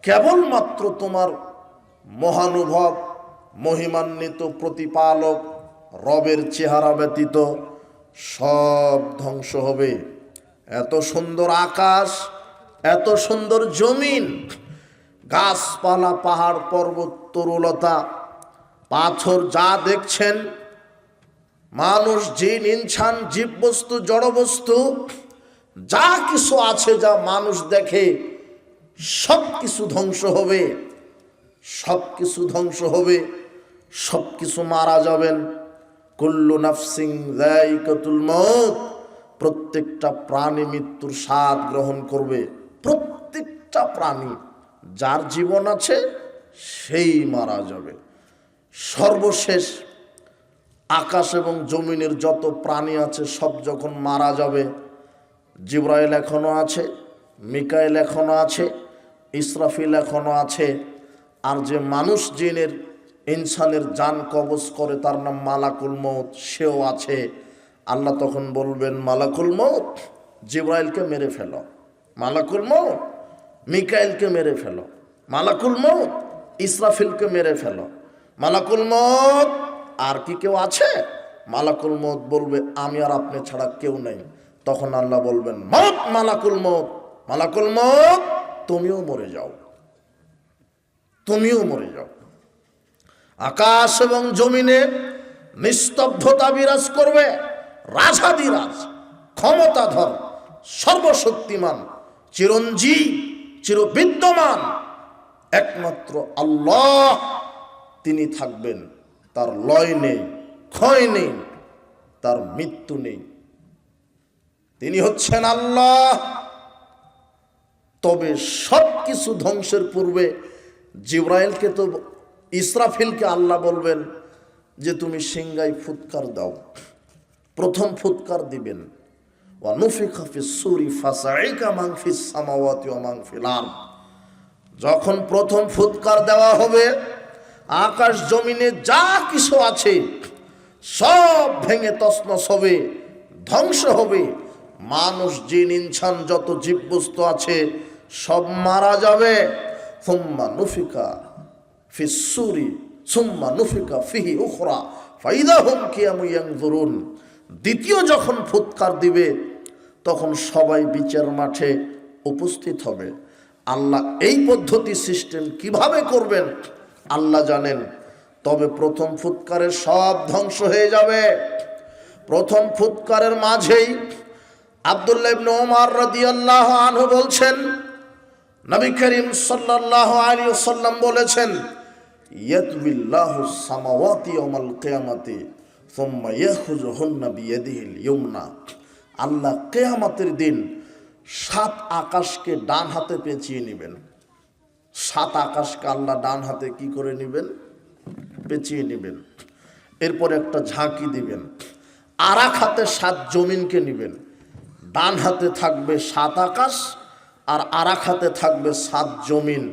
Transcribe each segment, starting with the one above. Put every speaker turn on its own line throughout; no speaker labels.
কেবলমাত্র তোমার মহানুভব মহিমান্বিত প্রতিপালক রবের চেহারা ব্যতীত সব ধ্বংস হবে। এত সুন্দর আকাশ, এত সুন্দর জমিন, গাছপালা, পাহাড় পর্বত, তরুলতা, পাথর যা দেখছেন, মানুষ, জিন, ইনসান, জীববস্তু, জড়বস্তু যা কিছু আছে, যা মানুষ দেখে, সব কিছু ধ্বংস হবে, সব কিছু ধ্বংস হবে, সব কিছু মারা যাবেন। কুল্লু নাফসিন যায়িকাতুল মউত, প্রত্যেকটা প্রাণী মৃত্যুর স্বাদ গ্রহণ করবে। প্রত্যেকটা প্রাণী, যার জীবন আছে সেই মারা যাবে। সর্বশেষ আকাশ এবং জমিনের যত প্রাণী আছে সব যখন মারা যাবে, জিবরাইল এখনো আছে, মিকাইল এখনো আছে, ইসরাফিল এখনো আছে, আর যে মানুষ জিনের ইনসানের জান কবজ করে তার নাম মালাকুল মউত, সেও আছে। আল্লাহ তখন বলবেন, মালাকুল মউত, জিবরাইলকে মেরে ফেলো, মালাকুল মউত, মিকাইলকে মেরে ফেলো, মালাকুল মউত, ইসরাফিলকে মেরে ফেলো, মালাকুল মউত। আর কি কেউ আছে? মালাকুল মউত বলবে, আমি আর আপনি ছাড়া কেউ নেই। তখন আল্লাহ বলবেন, মউত, মালাকুল মউত, মালাকুল মউত, তুমিও মরে যাও, তুমিও মরে যাও। আকাশ এবং জমিনে নিস্তব্ধতা বিরাজ করবে। রাজাধিরাজ, ক্ষমতাধর, সর্বশক্তিমান, চিরঞ্জীব, চিরবিদ্যমান একমাত্র আল্লাহ, তিনি থাকবেন। তার লয় নেই, ক্ষয় নেই, তার মৃত্যু নেই। তিনি হচ্ছেন আল্লাহ। তবে সব কিছু ধ্বংসের পূর্বে জিবরাইলকে, তো ইসরাফিলকে আল্লাহ বলবেন যে তুমি সিংহায় ফুৎকার দাও। প্রথম ফুৎকার দিবেন, ওয়া নুফিখা ফিস সূরি ফাসাইকা মান ফিস সামাওয়াতি ওয়া মান ফিল আরদ। যখন প্রথম ফুৎকার দেওয়া হবে, আকাশ জমিনে যা কিছু আছে সব ভেঙে তছনছ হবে, ধ্বংস হবে। মানুষ, জিন, ইনসান, যত জীববস্তু আছে সব মারা যাবে। সুম্মা নুফিকা ফিস সূরি সুম্মা নুফিকা ফিহি উখরা ফাইদা হুম কিয়ামুন ইয়ানজুরুন। দ্বিতীয় যখন ফুৎকার দিবে, তখন সবাই বিচার মাঠে উপস্থিত হবে। আল্লাহ এই পদ্ধতি সিস্টেম কিভাবে করবেন আল্লাহ জানেন। তবে প্রথম ফুৎকারে সব ধ্বংস হয়ে যাবে। প্রথম ফুৎকারের মাঝেই আব্দুল্লাহ ইবনে ওমর রাদিয়াল্লাহু আনহু বলছেন, নবী করিম সাল্লাল্লাহু আলাইহি ওয়াসাল্লাম বলেছেন, ইয়াতবিল্লাহু সামাওয়াতি ইয়াউমাল কিয়ামাতি সুম্মা ইয়াখুযুহুন্না বিয়াদিহিল ইয়ুমনা। আল্লাহ কিয়ামতের দিন 7 আকাশকে ডান হাতে পেঁচিয়ে নেবেন। 7 আকাশকে আল্লাহ ডান হাতে কি করে নেবেন? পেঁচিয়ে নেবেন। এরপর একটা ঝাঁকি দিবেন। আর এক হাতে 7 জমিনকে নেবেন। ডান হাতে থাকবে 7 আকাশ, আর এক হাতে থাকবে 7 জমিন।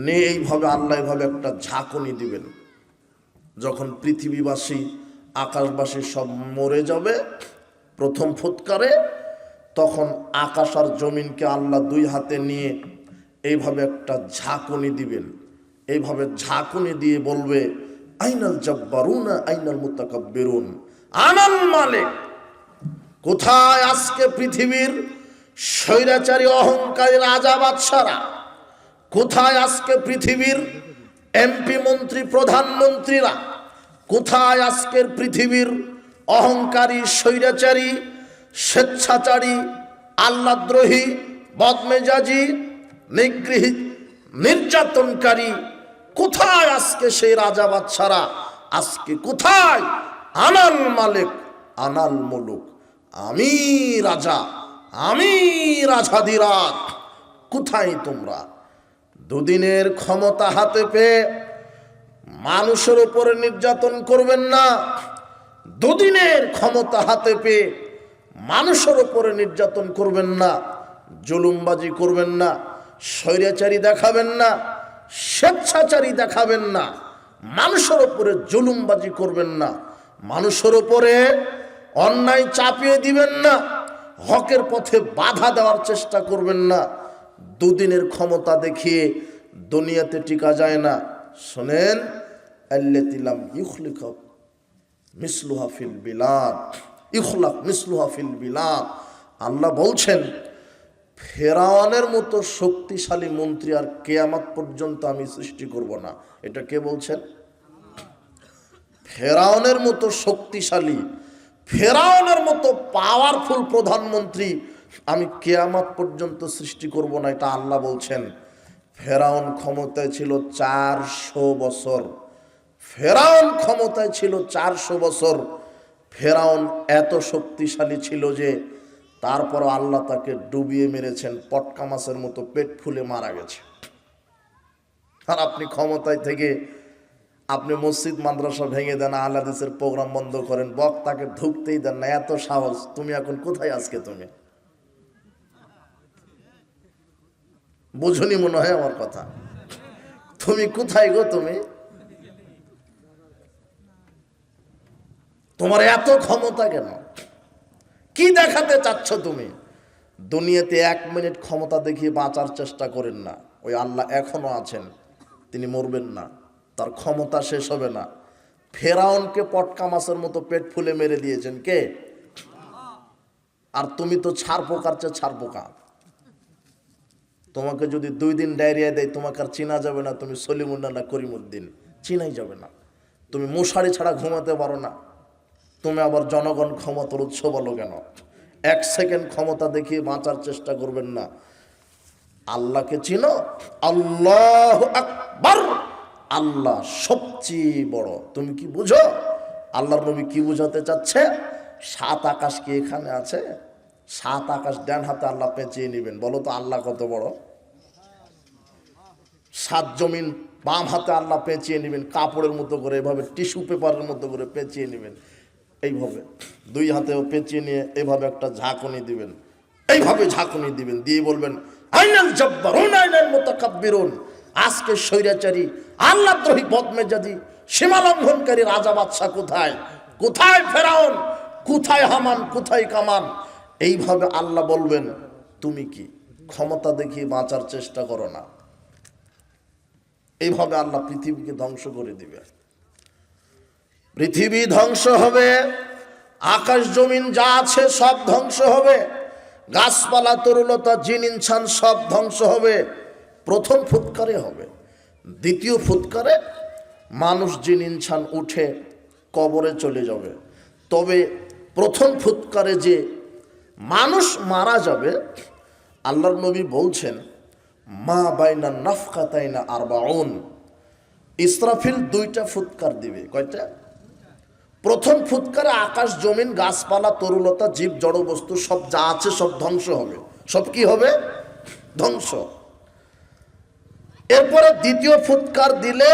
নিয়ে এইভাবে আল্লাহ এইভাবে একটা ঝাঁকুনি দিবেন। যখন পৃথিবীবাসী, আকাশবাসী সব মরে যাবে প্রথম ফুৎকারে, তখন আকাশ আর জমিনকে আল্লাহ 2 হাতে নিয়ে এইভাবে একটা ঝাঁকুনি দিবেন। এইভাবে ঝাঁকুনি দিয়ে বলবে, আইনাল জাব্বারুনা আইনাল মুতাকাব্বিরুন, আনাল মালিক। কোথায় আজকে পৃথিবীর স্বৈরাচারী অহংকারী রাজা বাদশারা? কোথায় আজকে পৃথিবীর এমপি, মন্ত্রী, প্রধানমন্ত্রীরা? কোথায় আজকের পৃথিবীর অহংকারী, স্বৈরাচারী, স্বেচ্ছাচারী, আল্লাহদ্রোহী, বদমেজাজি, নিগৃহী, নির্যাতনকারী? কোথায় আজকে সেই রাজা বাদশারা? আজকে কোথায়? আনাল মালিক আনাল মুলুক, আমি রাজা, আমি রাজাধিরাজ। কোথায় তোমরা? 2 দিনের ক্ষমতা হাতে পেয়ে মানুষের উপরে নির্যাতন করবেন না। 2 দিনের ক্ষমতা হাতে পেয়ে মানুষের উপরে নির্যাতন করবেন না, জুলুমবাজি করবেন না, স্বৈরাচারী দেখাবেন না, স্বেচ্ছাচারী দেখাবেন না, মানুষের উপরে জুলুমবাজি করবেন না, মানুষের উপরে অন্যায় চাপিয়ে দিবেন না, হকের পথে বাধা দেওয়ার চেষ্টা করবেন না। 2 দিনের ক্ষমতা দেখিয়ে দুনিয়াতে টিকা যায় না। শোনেন, আল্লাতী লাম ইখলাক মিসলুহা ফিল বিলাদ, ইখলাক মিসলুহা ফিল বিলাদ। আল্লাহ বলছেন ফেরাউনের মতো শক্তিশালী মন্ত্রী আর কিয়ামত পর্যন্ত আমি সৃষ্টি করব না। এটা কে বলছেন? ফেরাউনের মতো শক্তিশালী, ফেরাউনের মতো পাওয়ারফুল প্রধানমন্ত্রী আমি কিয়ামত পর্যন্ত সৃষ্টি করব না, এটা আল্লাহ বলছেন। ফেরাউন ক্ষমতায় ছিল 400 বছর। ফেরাউন ক্ষমতায় ছিল 400 বছর। ফেরাউন এত শক্তিশালী ছিল যে তারপর আল্লাহ তাকে ডুবিয়ে মেরেছেন, পটকা মাছের মতো পেট ফুলে মারা গেছে। আর আপনি ক্ষমতায় থেকে আপনি মসজিদ মাদ্রাসা ভেঙে দেন, আহলে হাদিসের প্রোগ্রাম বন্ধ করেন, বক্তাকে ঢুকতেই দেন না। এত সাহস! তুমি এখন কোথায়? আজকে তুমি বুঝুনি মনে হয় আমার কথা। তুমি কোথায় গো? তুমি, তোমার এত ক্ষমতা কেন? কি দেখাতে চাচ্ছ তুমি? দুনিয়াতে 1 মিনিট ক্ষমতা দেখিয়ে বাঁচার চেষ্টা করেন না। ওই আল্লাহ এখনো আছেন, তিনি মরবেন না, তার ক্ষমতা শেষ হবে না। ফেরাউনকে পটকা মাছের মতো পেট ফুলে মেরে দিয়েছেন কে? আর তুমি তো ছাড় পোকার চেয়ে ছাড় পোকা। তোমাকে যদি 2 দিন ডায়রিয়া দেয় তোমাকে আর চিনা যাবে না তুমি সলিমুল্লাহ না করিমউদ্দিন, চিনাই যাবে না। তুমি মশারি ছাড়া ঘুমাতে পারো না, তুমি আবার জনগণ ক্ষমতার উৎস বলো কেন? 1 সেকেন্ড ক্ষমতা দেখিয়ে বাঁচার চেষ্টা করবেন না। আল্লাহকে চিনো? আল্লাহু আকবার, আল্লাহ সবচেয়ে বড়। তুমি কি বুঝো? আল্লাহর নবী কি বুঝাতে চাচ্ছে? 7 আকাশ কি এখানে আছে? 7 আকাশ ডান হাতে আল্লাহ পেঁচিয়ে নেবেন। বলো তো আল্লাহ কত বড়? 7 জমিন বাম হাতে আল্লাহ পেঁচিয়ে নেবেন, কাপড়ের মতো করে, এভাবে টিস্যু পেপারের মতো করে পেঁচিয়ে নেবেন। এইভাবে 2 হাতেও পেঁচিয়ে নিয়ে এভাবে একটা ঝাঁকুনি দিবেন, এইভাবে ঝাঁকুনি দিবেন, দিয়ে বলবেন আইনাল জব্বারুন আইনাল মুতাকাব্বিরুন। আজকে স্বৈরাচারী, আল্লাহদ্রোহী, বদমেজাজি, সীমা লঙ্ঘনকারী রাজা বাদশা কোথায়? কোথায় ফেরাউন? কোথায় হামান? কোথায় কামান? এইভাবে আল্লাহ বলবেন। তুমি কি ক্ষমতা দেখিয়ে বাঁচার চেষ্টা করো না? এইভাবে আল্লাহ পৃথিবীকে ধ্বংস করে দিবে। পৃথিবী ধ্বংস হবে, আকাশ জমিন যা আছে সব ধ্বংস হবে, গাছপালা তরুলতা জিন ইনসান সব ধ্বংস হবে। প্রথম ফুৎকারে হবে। দ্বিতীয় ফুৎকারে মানুষ জিন ইনসান উঠে কবরে চলে যাবে। তবে প্রথম ফুৎকারে যে মানুষ মারা যাবে, আল্লাহর নবী বলছেন মা বাইনা নাফকাতাইনা আরবাউন। ইসরাফিল 2টা ফুৎকার দিবে। কয়টা? প্রথম ফুৎকারে আকাশ জমিন গাছপালা তরুলতা জীব জড় বস্তু সব যা আছে সব ধ্বংস হবে। সব কি হবে? ধ্বংস। এরপরে দ্বিতীয় ফুৎকার দিলে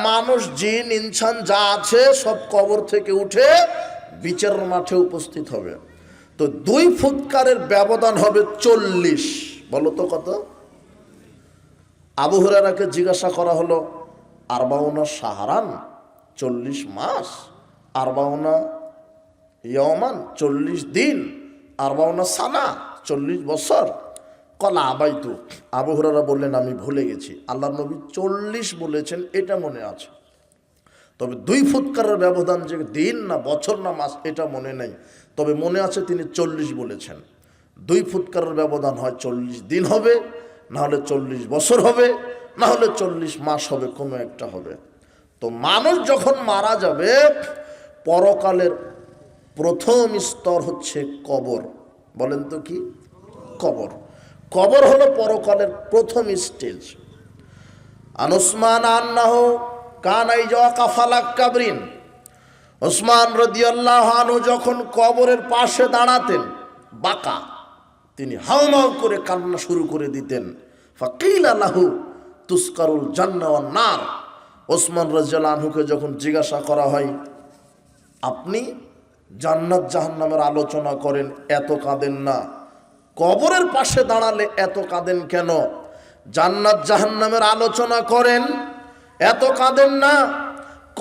মানুষ জিন ইনসান যা আছে সব কবর থেকে উঠে বিচারের মাঠে উপস্থিত হবে। তো 2 ফুৎকারের ব্যবধান হবে 40। বলো তো কত? আবু হুরায়রাকে জিজ্ঞাসা করা হলো আরবাউনা শাহরান, 40 মাস, আরবাউনা ইয়ামান 40 দিন, আরবাউনা সানা 40 বছর। কলা আবাইতু, আবু হুরায়রা বললেন আমি ভুলে গেছি। আল্লাহর নবী 40 বলেছেন এটা মনে আছে, তবে 2 ফুৎকারের ব্যবধান যে দিন না বছর না মাস এটা মনে নেই, তবে মনে আছে তিনি 40 বলেছেন। 2 ফুৎকারের ব্যবধান হয় 40 দিন হবে, না হলে 40 বছর হবে, না হলে 40 মাস হবে, কোনো একটা হবে। তো মানুষ যখন মারা যাবে, পরকালের প্রথম স্তর হচ্ছে কবর। বলেন তো কি? কবর। কবর হলো পরকালের প্রথম স্টেজ। আনুসমান আন্নাহু কানাই জাওয়া ফালাক কাবরিন। ওসমান রাদিয়াল্লাহু আনহু যখন কবরের পাশে দাঁড়াতেন, বাকা, তিনি হাউমাউ করে কান্না শুরু করে দিতেন। ফাকিলা লাহু তুসকারুল জান্নাহ ওয়ান নার। ওসমান রাদিয়াল্লাহু আনহুকে যখন জিজ্ঞাসা করা হয় আপনি জান্নাত জাহান্নামের আলোচনা করেন, এত কাঁদেন না, কবরের পাশে দাঁড়ালে এত কাঁদেন কেন? জান্নাত জাহান্নামের আলোচনা করেন, এত কাঁদেন না,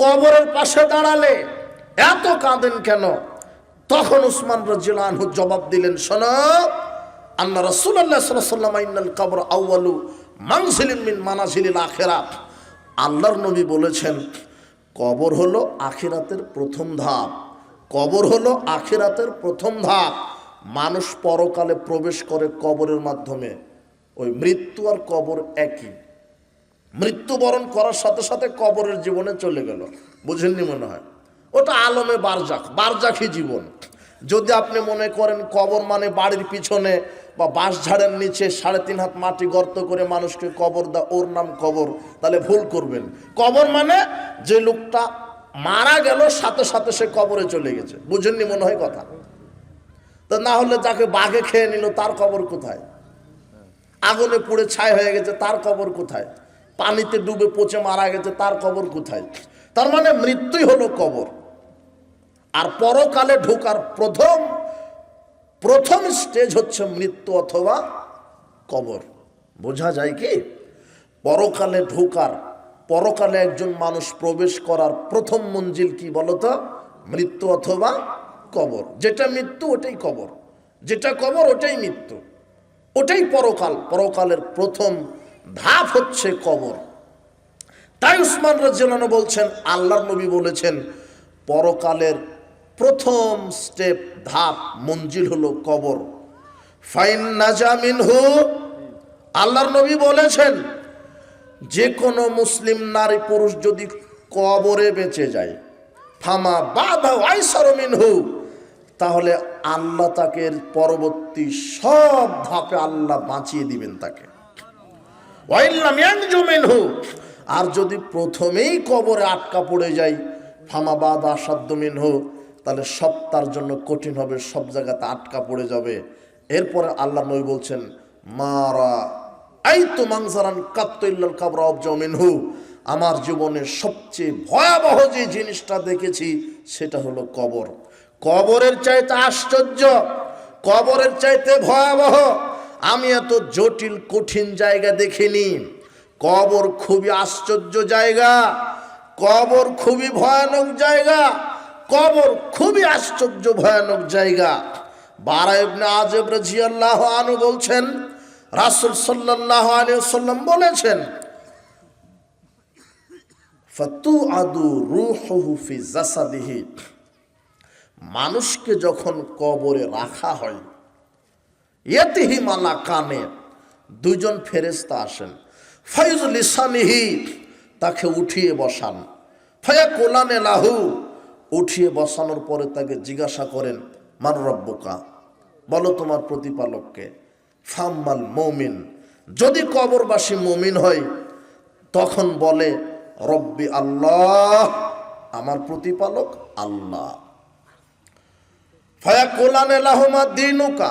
কবরের পাশে দাঁড়ালে এত কাঁদেন কেন? তখন উসমান রাদিয়াল্লাহু আনহু জবাব দিলেন, শোনো, আন্না রাসূলুল্লাহ সাল্লাল্লাহু আলাইহি ওয়াসাল্লাম ইন্নাল কবর আউয়ালু মানজিলিন মিন মানাজিলিল আখিরাত। আল্লাহর নবী বলেছেন কবর হলো আখিরাতের প্রথম ধাপ। কবর হলো আখিরাতের প্রথম ধাপ। মানুষ পরকালে প্রবেশ করে কবরের মাধ্যমে। ওই মৃত্যু আর কবর একই। মৃত্যুবরণ করার সাথে সাথে কবরের জীবনে চলে গেল, বুঝেননি মনে হয়? ওটা আলমে বারজাখ, বারজাখী জীবন। যদি আপনি মনে করেন কবর মানে বাড়ির পিছনে বা বাঁশঝাড়ের নিচে 3.5 হাত মাটি গর্ত করে মানুষকে কবর দেয়, ওর নাম কবর, তাহলে ভুল করবেন। কবর মানে যে লোকটা মারা গেল সাথে সাথে সে কবরে চলে গেছে, বুঝেননি মনে হয় কথা? তা না হলে যাকে বাঘে খেয়ে নিল তার কবর কোথায়? আগুনে পুড়ে ছাই হয়ে গেছে তার কবর কোথায়? পানিতে ডুবে পচে মারা গেছে তার কবর কোথায়? তার মানে মৃত্যুই হলো কবর। আর পরকালে ঢোকার প্রথম স্টেজ হচ্ছে মৃত্যু অথবা কবর। বোঝা যায় কি? পরকালে ঢোকার, পরকালে একজন মানুষ প্রবেশ করার প্রথম মঞ্জিল কি বলতো? মৃত্যু অথবা কবর। যেটা মৃত্যু ওটাই কবর, যেটা কবর ওটাই মৃত্যু, ওটাই পরকাল। পরকালের প্রথম ধাপ হচ্ছে কবর। তাই উসমান রাদিয়াল্লাহু আনহু বলছেন, আল্লাহর নবী বলেছেন পরকালের প্রথম স্টেপ, ধাপ, মঞ্জিল হলো কবর। ফাইন নাজা মিনহু, আল্লাহর নবী বলেছেন যে কোনো মুসলিম নারী পুরুষ যদি কবরে বেঁচে যায়, ফামা বাধা আইসারু মিনহু, তাহলে আল্লাহ তাকে পরবর্তী সব ধাপে আল্লাহ বাঁচিয়ে দিবেন তাকে। ওয়াইল্লাম ইয়ানজু মিনহু, আর যদি প্রথমেই কবরে আটকা পড়ে যায়, ফামা বাদা আসাদ্দু মিনহু, তাহলে সব তার জন্য কঠিন হবে, সব জায়গাতে আটকা পড়ে যাবে। এরপরে আল্লাহ নবী বলছেন মারা আইতু মানজারান কাত্তু ইল্লাল কাবরা আবজা মিনহু, আমার জীবনের সবচেয়ে ভয়াবহ যে জিনিসটা দেখেছি সেটা হলো কবর। কবরের চাইতে আশ্চর্য, কবরের চাইতে ভয়াবহ আমি এত জটিল কঠিন জায়গা দেখিনি। কবর খুবই আশ্চর্য জায়গা, কবর খুবই ভয়ানক জায়গা, কবর খুবই আশ্চর্য ভয়ানক জায়গা। বারা ইবনে আযিব রাদিয়াল্লাহু আনহু বলছেন রাসূল সাল্লাল্লাহু আলাইহি ওয়াসাল্লাম বলেছেন ফাতুআদু রূহুহু ফি জাসাদিহি, মানুষকে যখন কবরে রাখা হয়, ইয়াতিহি মালাকানে, দুইজন ফেরেশতা আসেন, ফায়ুজ লিসানিহি, তাকে উঠিয়ে বসান, ফায়াকুলানে লাহু, উঠিয়ে বসানোর পরে তাকে জিজ্ঞাসা করেন মান রব্বুকা, বলো তোমার প্রতিপালককে। ফাম্মাল মুমিন, যদি কবরবাসী মুমিন হয় তখন বলে রব্বি আল্লাহ, আমার প্রতিপালক আল্লাহ। ফায়াকুলানে লাহুমা দীনুকা,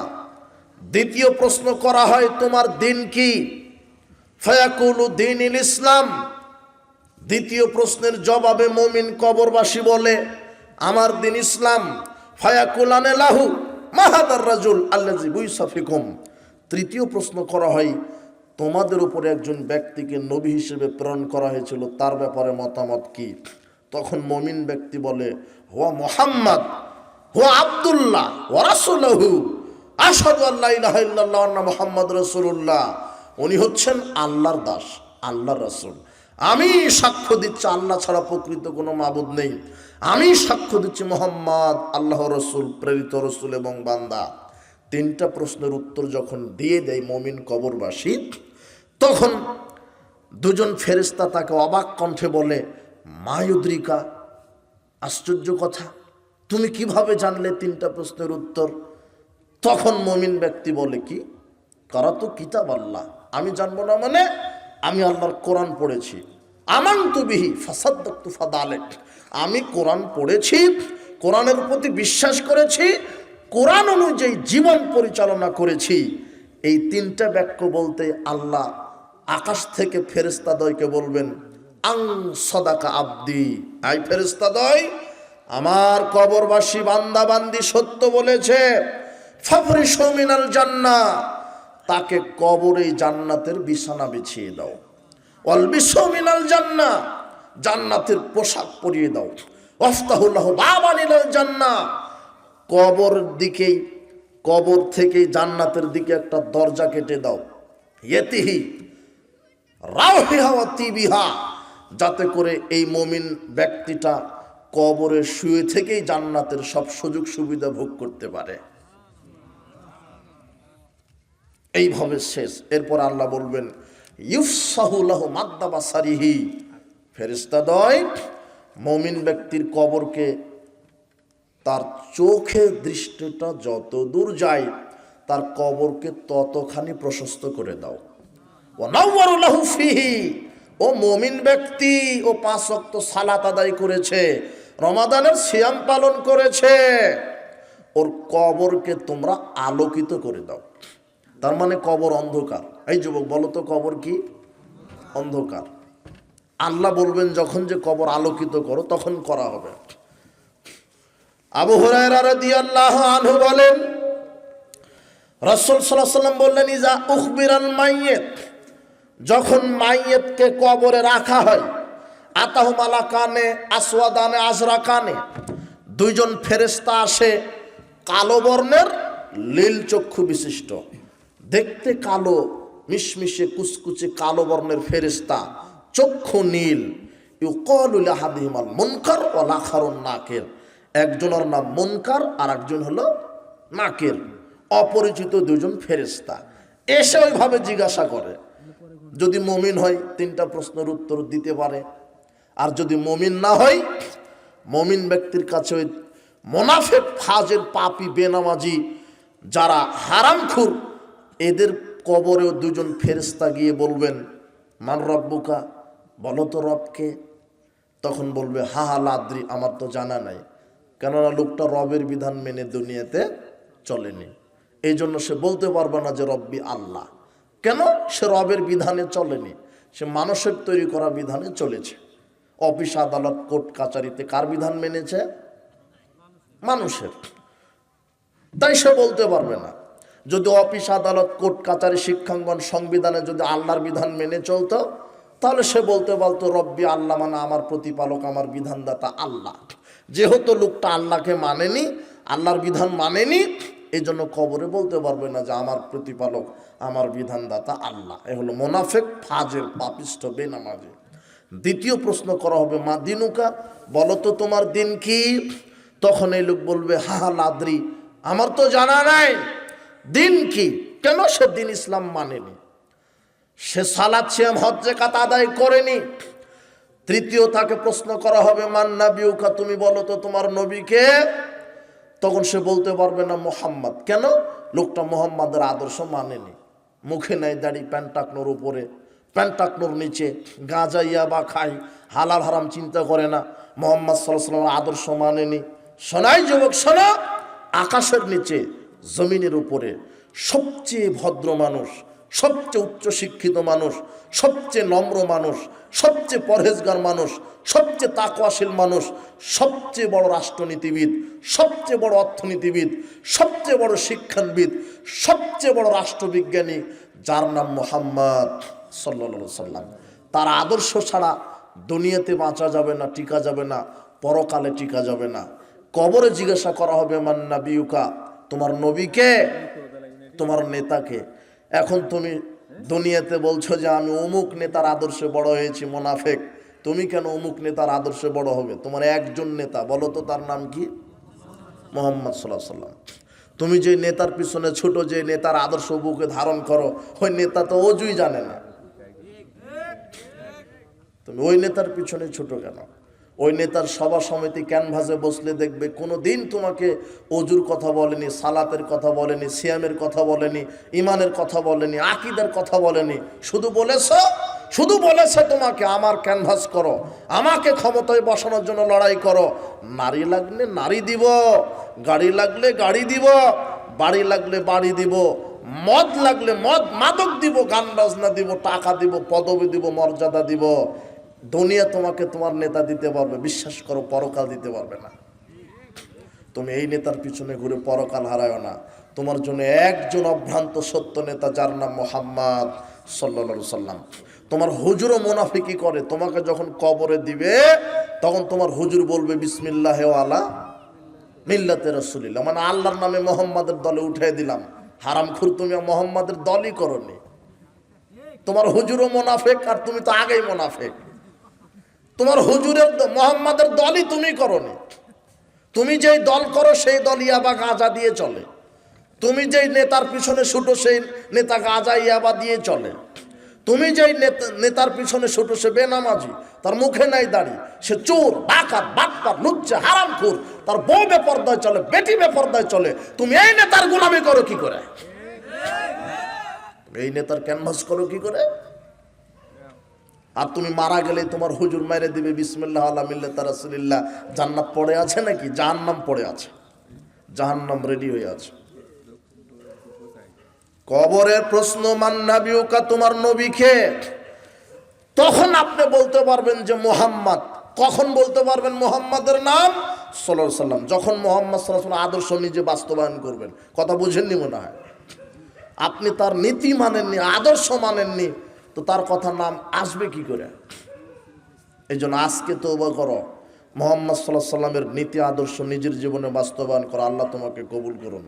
দ্বিতীয় প্রশ্ন করা হয় তোমার দিন কি? ফায়াকুলু দীনিল ইসলাম, দ্বিতীয় প্রশ্নের জবাবে মুমিন কবরবাসী বলে আমার দিন ইসলাম। ফায়াকুলানে লাহু মাহাদার রাজুল আল্লাযী বুইসা ফিকুম, তৃতীয় প্রশ্ন করা হয় তোমাদের উপরে একজন ব্যক্তিকে নবী হিসেবে প্রেরণ করা হয়েছিল, তার ব্যাপারে মতামত কি? তখন মুমিন ব্যক্তি বলে হুয়া মুহাম্মদ হুয়া আব্দুল্লাহ ওয়া রাসূলুহু আশহাদু আল্লা ইলাহা ইল্লাল্লাহ ওয়া আন্না মুহাম্মাদুর রাসূলুল্লাহ, উনি হচ্ছেন আল্লাহর দাস, আল্লাহর রাসূল। আমি সাক্ষ্য দিচ্ছি আল্লাহ ছাড়া প্রকৃত কোনো মাবুদ নেই, আমি সাক্ষ্য দিচ্ছি মুহাম্মদ আল্লাহ রসুল, প্রেরিত রসুল এবং বান্দা। তিনটা প্রশ্নের উত্তর যখন দিয়ে দেয় মুমিন কবরবাসী, তখন দুজন ফেরেশতা তাকে অবাক কণ্ঠে বলে মায়ুদ্রিকা, আশ্চর্য কথা, তুমি কিভাবে জানলে তিনটা প্রশ্নের উত্তর? তখন মুমিন ব্যক্তি বলে কি, কারাতু কিতাব আল্লাহ, আমি জানবো না মানে আমি আল্লাহর কোরআন পড়েছি, আমানতু বিহি ফাসাদদাকতু ফাদালেক, আমি কোরআন পড়েছি, কোরআনের প্রতি বিশ্বাস করেছি, কোরআন অনুযায়ী জীবন পরিচালনা করেছি। এই তিনটা বাক্য বলতে আল্লাহ আকাশ থেকে ফেরেশতাদ্বয়কে বলবেন আং সাদাকা আব্দি, আই ফেরেশতাদ্বয় আমার কবরবাসী বান্দা বান্দি সত্য বলেছে, ফাফরিশু মিনাল জান্নাহ, তাকে কবরে জান্নাতের বিছানা বিছিয়ে দাও, ওয়ালবিসু মিনাল জান্নাহ, জান্নাতের পোশাক পরিয়ে দাও, ওয়াফতাহু লাহু বাবান ইলাল জান্নাহ, কবর থেকেই জান্নাতের দিকে একটা দরজা কেটে দাও, ইয়েতিহি রাউহিহা ওয়া তিবিহা, যাতে করে এই মুমিন ব্যক্তিটা কবরে শুয়ে থেকেই জান্নাতের সব সুযোগ সুবিধা ভোগ করতে পারে। এইভাবে শেষ। এরপর আল্লাহ বলবেন ইউফসাহু লাহু মাদ্দা বাসারিহি, ফেরেশতাদ্বয় মুমিন ব্যক্তির কবরকে তার চোখের দৃষ্টিটা যত দূর যায় তার কবরকে ততখানি প্রশস্ত করে দাও। ওয়া নাওয়ারু লাহু ফিহি, ও মুমিন ব্যক্তি ও 5 ওয়াক্ত সালাত আদায় করেছে, রমাদানের সিয়াম পালন করেছে, ওর কবরকে তোমরা আলোকিত করে দাও। তার মানে কবর অন্ধকার। এই যুবক বলো তো কবর কি? অন্ধকার। আল্লাহ বলবেন যখন যে কবর আলোকিত করো তখন করা হবে। আবু হুরায়রা রাদিয়াল্লাহু আনহু বলেন রাসূল সাল্লাল্লাহু আলাইহি ওয়াসাল্লাম বললেন ইজা উখবিরাল মাইয়িত, যখন মাইয়িতকে কবরে রাখা হয়, আতাহু মালাকানে আসওয়াদানে আজরাকানে, দুইজন ফেরেশতা আসে কালো বর্ণের লীল চক্ষু বিশিষ্ট, দেখতে কালো মিশমিশে কুচকুচে কালো বর্ণের ফেরেশতা, চক্ষু নীল। ইউকালু লিহাদিহিমাল মুনকার ওয়া লাখারুন নাকির, একজনের নাম মুনকার আর একজন হলো নাকির, অপরিচিত দুজন ফেরেশতা এসে ওইভাবে জিজ্ঞাসা করে। যদি মুমিন হয় 3টা প্রশ্নের উত্তর দিতে পারে, আর যদি মুমিন না হয় মুমিন ব্যক্তির কাছে ওই মুনাফিক ফাজিল পাপী বেনামাজি যারা হারামখোর এদের কবরেও দুজন ফেরেশতা গিয়ে বলবেন মান রব্বুকা, বলো তো রবকে। তখন বলবে হা হা লাদ্রি, আমার তো জানা নাই, কেননা লোকটা রবের বিধান মেনে দুনিয়াতে চলেনি, এই জন্য সে বলতে পারবে না যে রব্বি আল্লাহ। কেন? সে রবের বিধানে চলেনি, সে মানুষের তৈরি করা বিধানে চলেছে। অফিস আদালত কোর্ট কাচারিতে কার বিধান মেনেছে? মানুষের। তাই সে বলতে পারবে না। যদি অফিস আদালত কোর্ট কাচারি শিক্ষাঙ্গন সংবিধানে যদি আল্লাহর বিধান মেনে চলতো তাহলে সে বলতে পারতো রব্বি আল্লাহ, মানে আমার প্রতিপালক, আমার বিধানদাতা আল্লাহ। যেহেতু লোকটা আল্লাহকে মানেনি, আল্লাহর বিধান মানেনি, এই জন্য কবরে বলতে পারবে না যে আমার প্রতিপালক, আমার বিধানদাতা আল্লাহ। এ হলো মুনাফিক ফাজিল পাপিষ্ঠ বেনামাজি। দ্বিতীয় প্রশ্ন করা হবে মা দিনুকা, বলো তো তোমার দিন কি। তখন এই লোক বলবে হা হা লাদ্রি, আমার তো জানা নাই দিন কি। কেন? সে দিন ইসলাম মানেনি, সে সালাত সিয়াম হজ যাকাত আদায় করেনি। তৃতীয় তাকে প্রশ্ন করা হবে মান নাবিউকা, তুমি বলো তো তোমার নবীকে। তখন সে বলতে পারবে না মুহাম্মদ। কেন? লোকটা মুহাম্মাদের আদর্শ মানেনি, মুখে নাই দাড়ি, প্যান্ট টাকনোর উপরে, প্যান্ট টাকনোর নিচে গাঁজা ইয়াবা খায়, হালাল হারাম চিন্তা করে না, মুহাম্মদ সাল্লাল্লাহু আলাইহি ওয়াসাল্লামের আদর্শ মানেনি। শোনাই যুবক শোনো, আকাশের নিচে জমিনের উপরে সবচেয়ে ভদ্র মানুষ, সবচেয়ে উচ্চ শিক্ষিত মানুষ, সবচেয়ে নম্র মানুষ, সবচেয়ে পরহেজগার মানুষ, সবচেয়ে তাকওয়াশীল মানুষ, সবচেয়ে বড় রাষ্ট্রনীতিবিদ, সবচেয়ে বড় অর্থনীতিবিদ, সবচেয়ে বড় শিক্ষানবিদ, সবচেয়ে বড় রাষ্ট্রবিজ্ঞানী, যার নাম মুহাম্মদ সাল্লাল্লাহু আলাইহি সাল্লাম। তার আদর্শ ছাড়া দুনিয়াতে বাঁচা যাবে না, টিকা যাবে না, পরকালে টিকা যাবে না। কবরে জিজ্ঞাসা করা হবে মান নাবিউকা, তোমার নবীকে, তোমার নেতাকে। এখন তুমি দুনিয়াতে বলছো যে আমি অমুক নেতার আদর্শে বড় হয়েছি, মুনাফিক। তুমি কেন অমুক নেতার আদর্শে বড় হবে? তোমার একজন নেতা, বলো তো তার নাম কি? মুহাম্মদ সাল্লাল্লাহু আলাইহি সাল্লাম। তুমি যে নেতার পিছনে ছোট, যে নেতার আদর্শ বুকে ধারণ করো, ওই নেতা তো অজুই জানে না, তুমি ওই নেতার পিছনে ছোট কেন? ওই নেতার সভা সমিতি ক্যানভাসে বসলে দেখবে কোনো দিন তোমাকে অজুর কথা বলেনি, সালাতের কথা বলেনি, সিয়ামের কথা বলেনি, ইমানের কথা বলেনি, আকীদার কথা বলেনি। শুধু বলেছে তোমাকে আমার ক্যানভাস করো, আমাকে ক্ষমতায় বসানোর জন্য লড়াই করো। নারী লাগলে নারী দিব, গাড়ি লাগলে গাড়ি দিব, বাড়ি লাগলে বাড়ি দিব, মদ লাগলে মদ মাদক দিব, গান বাজনা দিব, টাকা দিব, পদবি দিব, মর্যাদা দিব। দুনিয়া তোমাকে তোমার নেতা দিতে পারবে, বিশ্বাস করো, পরকাল দিতে পারবে না। তুমি এই নেতার পিছনে ঘুরে পরকাল হারায়ও না। তোমার জন্য একজন অভ্রান্ত সত্য নেতা, যার নাম মুহাম্মদ সাল্লাল্লাহু আলাইহি সাল্লাম। তোমার হুজুরও মুনাফিকি করে, তোমাকে যখন কবরে দিবে তখন তোমার হুজুর বলবে বিসমিল্লাহি ওয়ালা মিল্লাতে রাসূলিল্লাহ, মানে আল্লাহর নামে মুহাম্মাদের দলে উঠিয়ে দিলাম। হারামখোর, তুমি মুহাম্মাদের দলই করনি। তোমার হুজুরও মুনাফিক, আর তুমি তো আগেই মুনাফিক। তোমার হুজুরের মোহাম্মদের দলই তুমি করনি। তুমি যেই দল করো সেই দল ইয়াবা গাঁজা দিয়ে চলে। তুমি যেই নেতার পিছনে ছুটো সেই নেতা গাঁজা ইয়াবা দিয়ে চলে। তুমি যেই নেতার পিছনে ছুটো সে বেনামাজি, তার মুখে নাই দাড়ি, সে চোর, ডাকাত, বাটপার, লুচ্চা, হারামখোর, তার বউ বেপরদায় চলে, বেটি বেপরদায় চলে। তুমি এই নেতার গোলামি করো কি করে? এই নেতার ক্যানভাস করো কি করে? আর তুমি মারা গেলে তোমার হুজুর মেরে দিবে বিসমিল্লাহ আলা মিল্লাতি রাসূলিল্লাহ। জান্নাত পড়ে আছে নাকি? জাহান্নাম পড়ে আছে, জাহান্নাম রেডি হয়ে আছে। কবরের প্রশ্ন, মান নাবিয়ুকা, তোমার নবী কে? তখন আপনি বলতে পারবেন যে মুহাম্মদ। কখন বলতে পারবেন মুহাম্মাদের নাম? সাল্লাল্লাহু আলাইহি সাল্লাম। যখন মুহাম্মদ সাল্লাল্লাহু আলাইহি ওয়াসাল্লাম আদর্শ নিজে বাস্তবায়ন করবেন। কথা বুঝেননি মনে হয়? আপনি তার নীতি মানেননি, আদর্শ মানেননি, তো তার কথা নাম আসবে কি করে? এই জন্য আজকে তওবা করো, মুহাম্মদ সাল্লাল্লাহু আলাইহি সাল্লামের নীতি আদর্শ নিজের জীবনে বাস্তবায়ন করো। আল্লাহ তোমাকে কবুল করুন।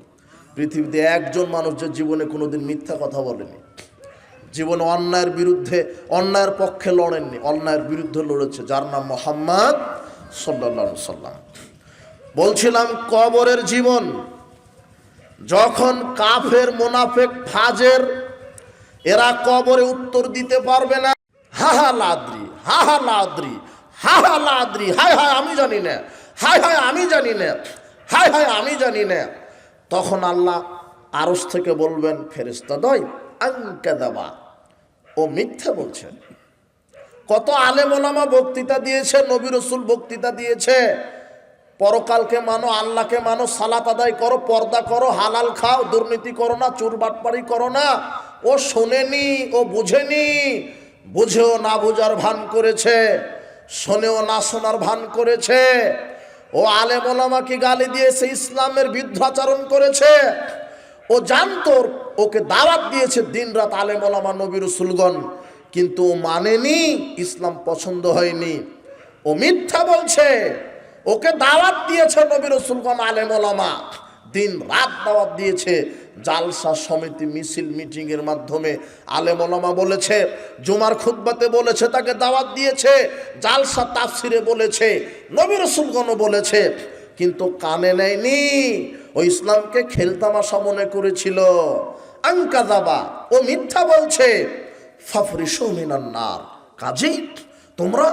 পৃথিবীতে একজন মানুষ যে জীবনে কোনোদিন মিথ্যা কথা বলেনি, জীবনে অন্যায়ের বিরুদ্ধে, অন্যায়ের পক্ষে লড়েননি, অন্যায়ের বিরুদ্ধে লড়েছে, যার নাম মুহাম্মদ সাল্লাল্লাহু আলাইহি সাল্লাম। বলছিলাম কবরের জীবন। যখন কাফের, মুনাফিক, ফাজের এরা কবরে উত্তর দিতে পারবে না, হাহা লাদ্রি, হাহা লাদ্রি, হাহা লাদ্রি, হায় হায় আমি জানি না, হায় হায় আমি জানি না, হায় হায় আমি জানি না, তখন আল্লাহ আরশ থেকে বলবেন, ফেরেশতাদ্বয় আনকাযাবা, ও মিথ্যা বলছেন। কত আলেম ওলামা বক্তৃতা দিয়েছে, নবী রাসূল বক্তৃতা দিয়েছে, পরকালকে মানো, আল্লাহকে মানো, সালাত আদায় করো, পর্দা করো, হালাল খাও, দুর্নীতি করো না, চুর বাটপাড়ি করো না। ও শোনেনি, ও বুঝেনি, বুঝেও না বুঝার ভান করেছে, শোনেও না শোনার ভান করেছে। ও আলেম ওলামাকে গালি দিয়েছে, ইসলামের বিরুদ্ধাচরণ করেছে। ও জানতো, ওকে দাওয়াত দিয়েছে দিন রাত আলেম ওলামা, নবী রাসূলগণ, কিন্তু ও মানেনি, ইসলাম পছন্দ হয়নি, ও মিথ্যা বলছে। ওকে দাওয়াত দিয়েছে নবী রাসূলগণ, আলেম ওলামা দিন রাত দাওয়াত দিয়েছে, জালসা সমিতি, মিছিল, মিটিং এর মাধ্যমে আলেম ওলামা বলেছে, জুমার খুতবাতে বলেছে, তাকে দাওয়াত দিয়েছে, জালসা তাফসিরে বলেছে, নবী রাসূলগণও বলেছে, কিন্তু কানে নেয়নি। ও ইসলামকে খেলতামাশা মনে করেছিল। আনকাযাবা, ও মিথ্যা বলছে। ফাফরিশু মিনান নার, কাজেই তোমরা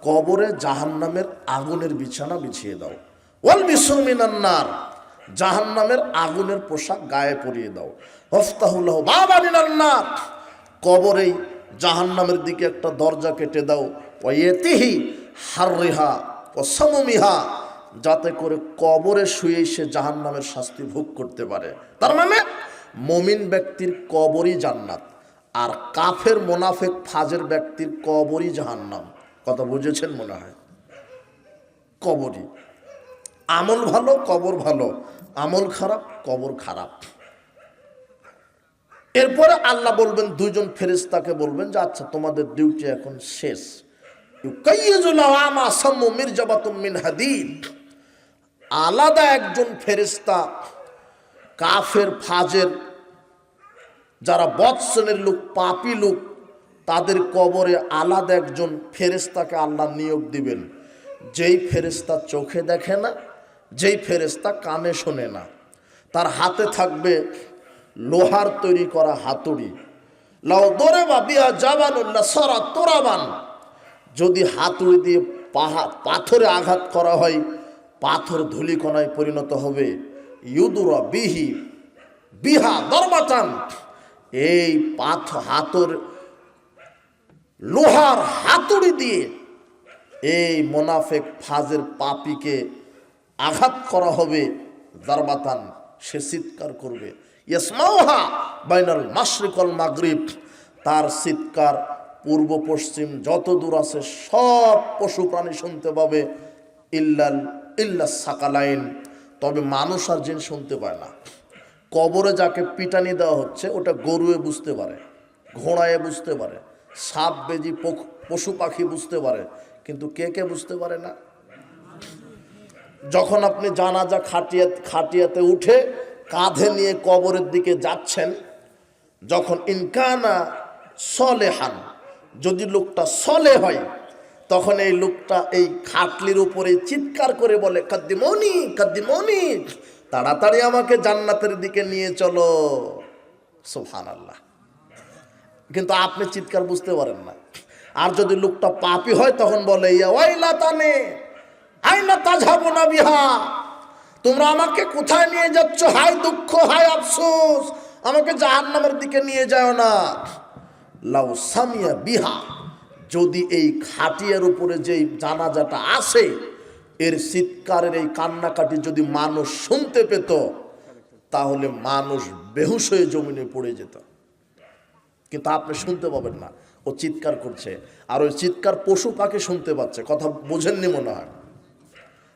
কবরে জাহান্নামের আগুনের বিছানা বিছিয়ে দাও। ওয়াল বিসু মিনান নার, জাহান্নামের আগুনের পোশাক গায়ে পরিয়ে দাও। ওয়াফতাহু লাহু বাবা মিনান নার, কবরেই জাহান্নামের দিকে একটা দরজা কেটে দাও। ওয়ায়াতিহি হাররিহা ওয়া সামুমিহা, যাতে করে কবরে শুয়ে সে জাহান্নামের শাস্তি ভোগ করতে পারে। তার মানে মুমিন ব্যক্তির কবরই জান্নাত, আর কাফের, মুনাফিক, ফাজের ব্যক্তির কবরই জাহান্নাম। কথা বুঝেছেন মনে হয়? কবরই। আমল ভালো, কবর ভালো, আমল খারাপ, কবর খারাপ। এরপরে আল্লাহ বলবেন, দুইজন ফেরেশতাকে বলবেন যে আচ্ছা তোমাদের ডিউটি এখন শেষ। আলাদা একজন ফেরেশতা কাফের, ফাজের, যারা বদ শ্রেণীর লোক, পাপী লোক, তাদের কবরে আলাদা একজন ফেরেশতাকে আল্লাহ নিয়োগ দিবেন, যেই ফেরেশতা চোখে দেখে না, যেই ফেরেশতা কানে শোনে না। তার হাতে থাকবে লোহার তৈরি করা হাতুড়ি। লাউ দরিবা বিহা জাবানুল্লাহ সারা তুরাবান, যদি হাতুড়ি দিয়ে পাথরে আঘাত করা হয়, পাথর ধূলিকণায় পরিণত হবে। ইউদুরা বিহি বিহা দরবাতান, এই হাতুর লোহার হাতুড়ি দিয়ে এই মুনাফিক, ফাজের, পাপীকে আঘাত করা হবে। দরবাতান, সে চিৎকার করবে। ইয়াসমাউহা বাইনাল মাশরিক ওয়াল মাগরিব, তার চিৎকার পূর্ব পশ্চিম যত দূর আছে সব পশু প্রাণী শুনতে পাবে। ইল্লা সাকালাইন, তবে মানুষ আর জিন শুনতে পায় না। কবরে যাকে পিটানি দেওয়া হচ্ছে ওটা গরুয়ে বুঝতে পারে, ঘোড়ায় বুঝতে পারে, সাপ, বেজি, পশু পাখি বুঝতে পারে, কিন্তু কে কে বুঝতে পারে না। যখন আপনি জানাজা খাটিয়াতে উঠে কাঁধে নিয়ে কবরের দিকে যাচ্ছেন, যখন ইনকানা সলেহান, যদি লোকটা সলে হয় তখন এই লোকটা এই খাটলির উপরে চিৎকার করে বলে কাদ্দিমনি কাদ্দিমনি, তাড়াতাড়ি আমাকে জান্নাতের দিকে নিয়ে চলো। সুবহানাল্লাহ। কিন্তু আপনি চিৎকার বুঝতে পারেন না। আর যদি লোকটা পাপী হয় তখন বলে ইয়া ওয়াইলাতানে আইনা তাযহাবুনা বিহা, তোমরা আমাকে কোথায় নিয়ে যাচ্ছ, হায় দুঃখ হায় আফসোস, আমাকে জাহান্নামের দিকে নিয়ে যাও না। লাউ সামিয়া বিহা, যদি এই খাটিয়ার উপরে যেই জানাজাটা আসে এর চিৎকারের এই কান্নাকাটি যদি মানুষ শুনতে পেত তাহলে মানুষ বেহুশ হয়ে জমিনে পড়ে যেত। কিন্তু আপনি শুনতে পাবেন না, ও চিৎকার করছে, আর ওই চিৎকার পশু পাখি শুনতে পাচ্ছে। কথা বোঝেননি মনে হয়।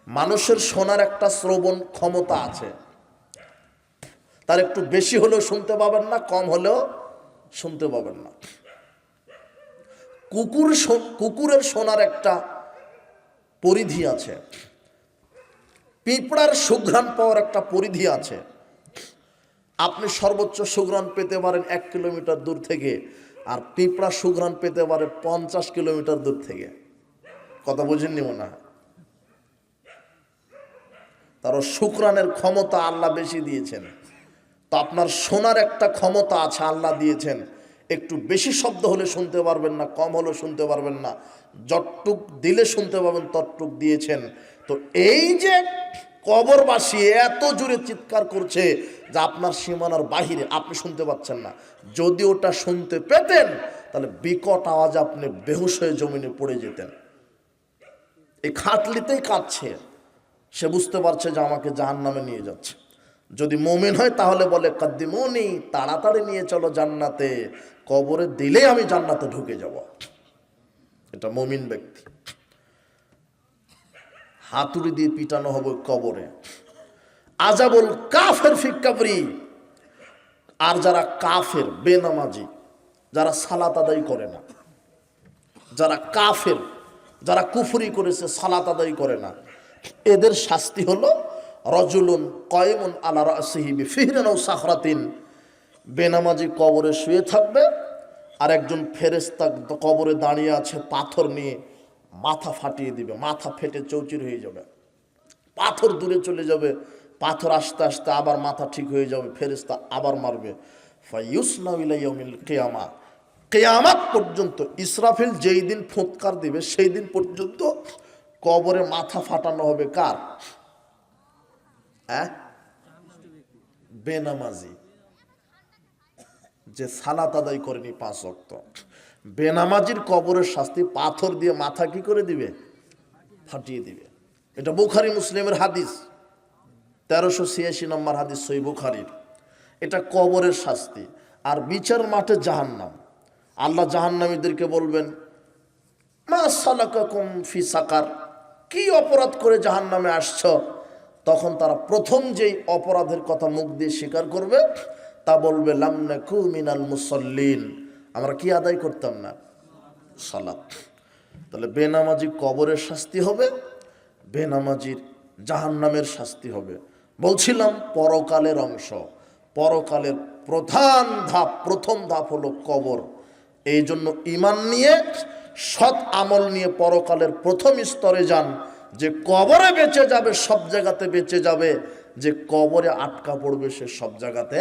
মানুষের শোনার একটা শ্রবণ ক্ষমতা আছে, তার একটু বেশি হলেও শুনতে পাবেন না, কম হলেও শুনতে পাবেন না। কুকুরের শোনার একটা পরিধি আছে, পিঁপড়ার সুঘ্রাণ পাওয়ার একটা পরিধি আছে। আপনি সর্বোচ্চ সুঘ্রাণ পেতে পারেন 1 কিলোমিটার দূর থেকে, আর পিঁপড়া সুঘ্রাণ পেতে পারে 50 কিলোমিটার দূর থেকে। কথা বুঝেননি মনে হয়। তার শুক্রানের ক্ষমতা আল্লাহ বেশি দিয়েছেন। তো আপনার শোনার একটা ক্ষমতা আছে আল্লাহ দিয়েছেন, একটু বেশি শব্দ হলে শুনতে পারবেন না, কম হলে শুনতে পারবেন না, যতটুক দিলে শুনতে পাবেন ততটুক দিয়েছেন। তো এই যে কবরবাসী এত জোরে চিৎকার করছে যে আপনার সীমানার বাহিরে, আপনি শুনতে পাচ্ছেন না। যদি ওটা শুনতে পেতেন তাহলে বিকট আওয়াজে আপনি বেহুশ হয়ে জমিনে পড়ে যেতেন। এই খাটলিতেই কাঁদছে, সে বুঝতে পারছে যে আমাকে জাহান্নামে নিয়ে যাচ্ছে। যদি মুমিন হয় তাহলে বলে কাদ্দিমুনি, তাড়াতাড়ি নিয়ে চলো জান্নাতে, কবরে দিলেই আমি জান্নাতে ঢুকে যাব। এটা মুমিন ব্যক্তি। হাতুড়ি দিয়ে পিটানো হবে কবরে। আজাবুল কাফের ফি কবরি, আর যারা কাফের বেনামাজি, যারা সালাত আদায় করে না, যারা কাফের, যারা কুফরি করেছে সালাত আদায় করে না, এদের শাস্তি হলো রজুলুন কয়মুন আলা রাসিহি বিফিহরিন আও সাখরাতিন, বেনামাজি কবরে শুয়ে থাকবে, আর একজন ফেরেশতা কবরে দাঁড়িয়ে আছে পাথর নিয়ে, মাথা ফাটিয়ে দিবে, মাথা ফেটে চৌচির হয়ে যাবে, পাথর দূরে চলে যাবে, পাথর আস্তে আস্তে আবার মাথা ঠিক হয়ে যাবে, ফেরেশতা আবার মারবে। ফায়ুসনা ইলা ইয়াউমিল কিয়ামা, কিয়ামত পর্যন্ত ইসরাফিল যেই দিন ফুৎকার দিবে সেই দিন পর্যন্ত কবরে মাথা ফাটানো হবে কার? বেনামাজি, যে সালাত আদায় করেনি 5 ওয়াক্ত। বেনামাজির কবরের শাস্তি পাথর দিয়ে মাথা কি করে দিবে? ফাটিয়ে দিবে। এটা বুখারী মুসলিমের হাদিস, 1386 নম্বর হাদিস সহিহ বুখারীর। এটা কবরের শাস্তি। আর বিচার মাঠে জাহান্নাম। আল্লাহ জাহান্নামীদেরকে বলবেন মা সালাকাকুম ফি সাকার, কি অপরাধ করে জাহান্নামে আসছো? তখন তারা প্রথম যেই অপরাধের কথা মুখ দিয়ে স্বীকার করবে তা বলবে লাম নাকু মিনাল মুসাল্লিন, আমরা কি আদায় করতাম না? সালাত। তাহলে বেনামাজি কবরের শাস্তি হবে, বেনামাজির জাহান্নামের শাস্তি হবে। বলছিলাম পরকালের অংশ, পরকালের প্রথম ধাপ হলো কবর। এই জন্য ঈমান নিয়ে, সৎ আমল নিয়ে পরকালের প্রথম স্তরে যান। যে কবরে বেঁচে যাবে সব জায়গাতে বেঁচে যাবে, যে কবরে আটকা পড়বে সে সব জায়গাতে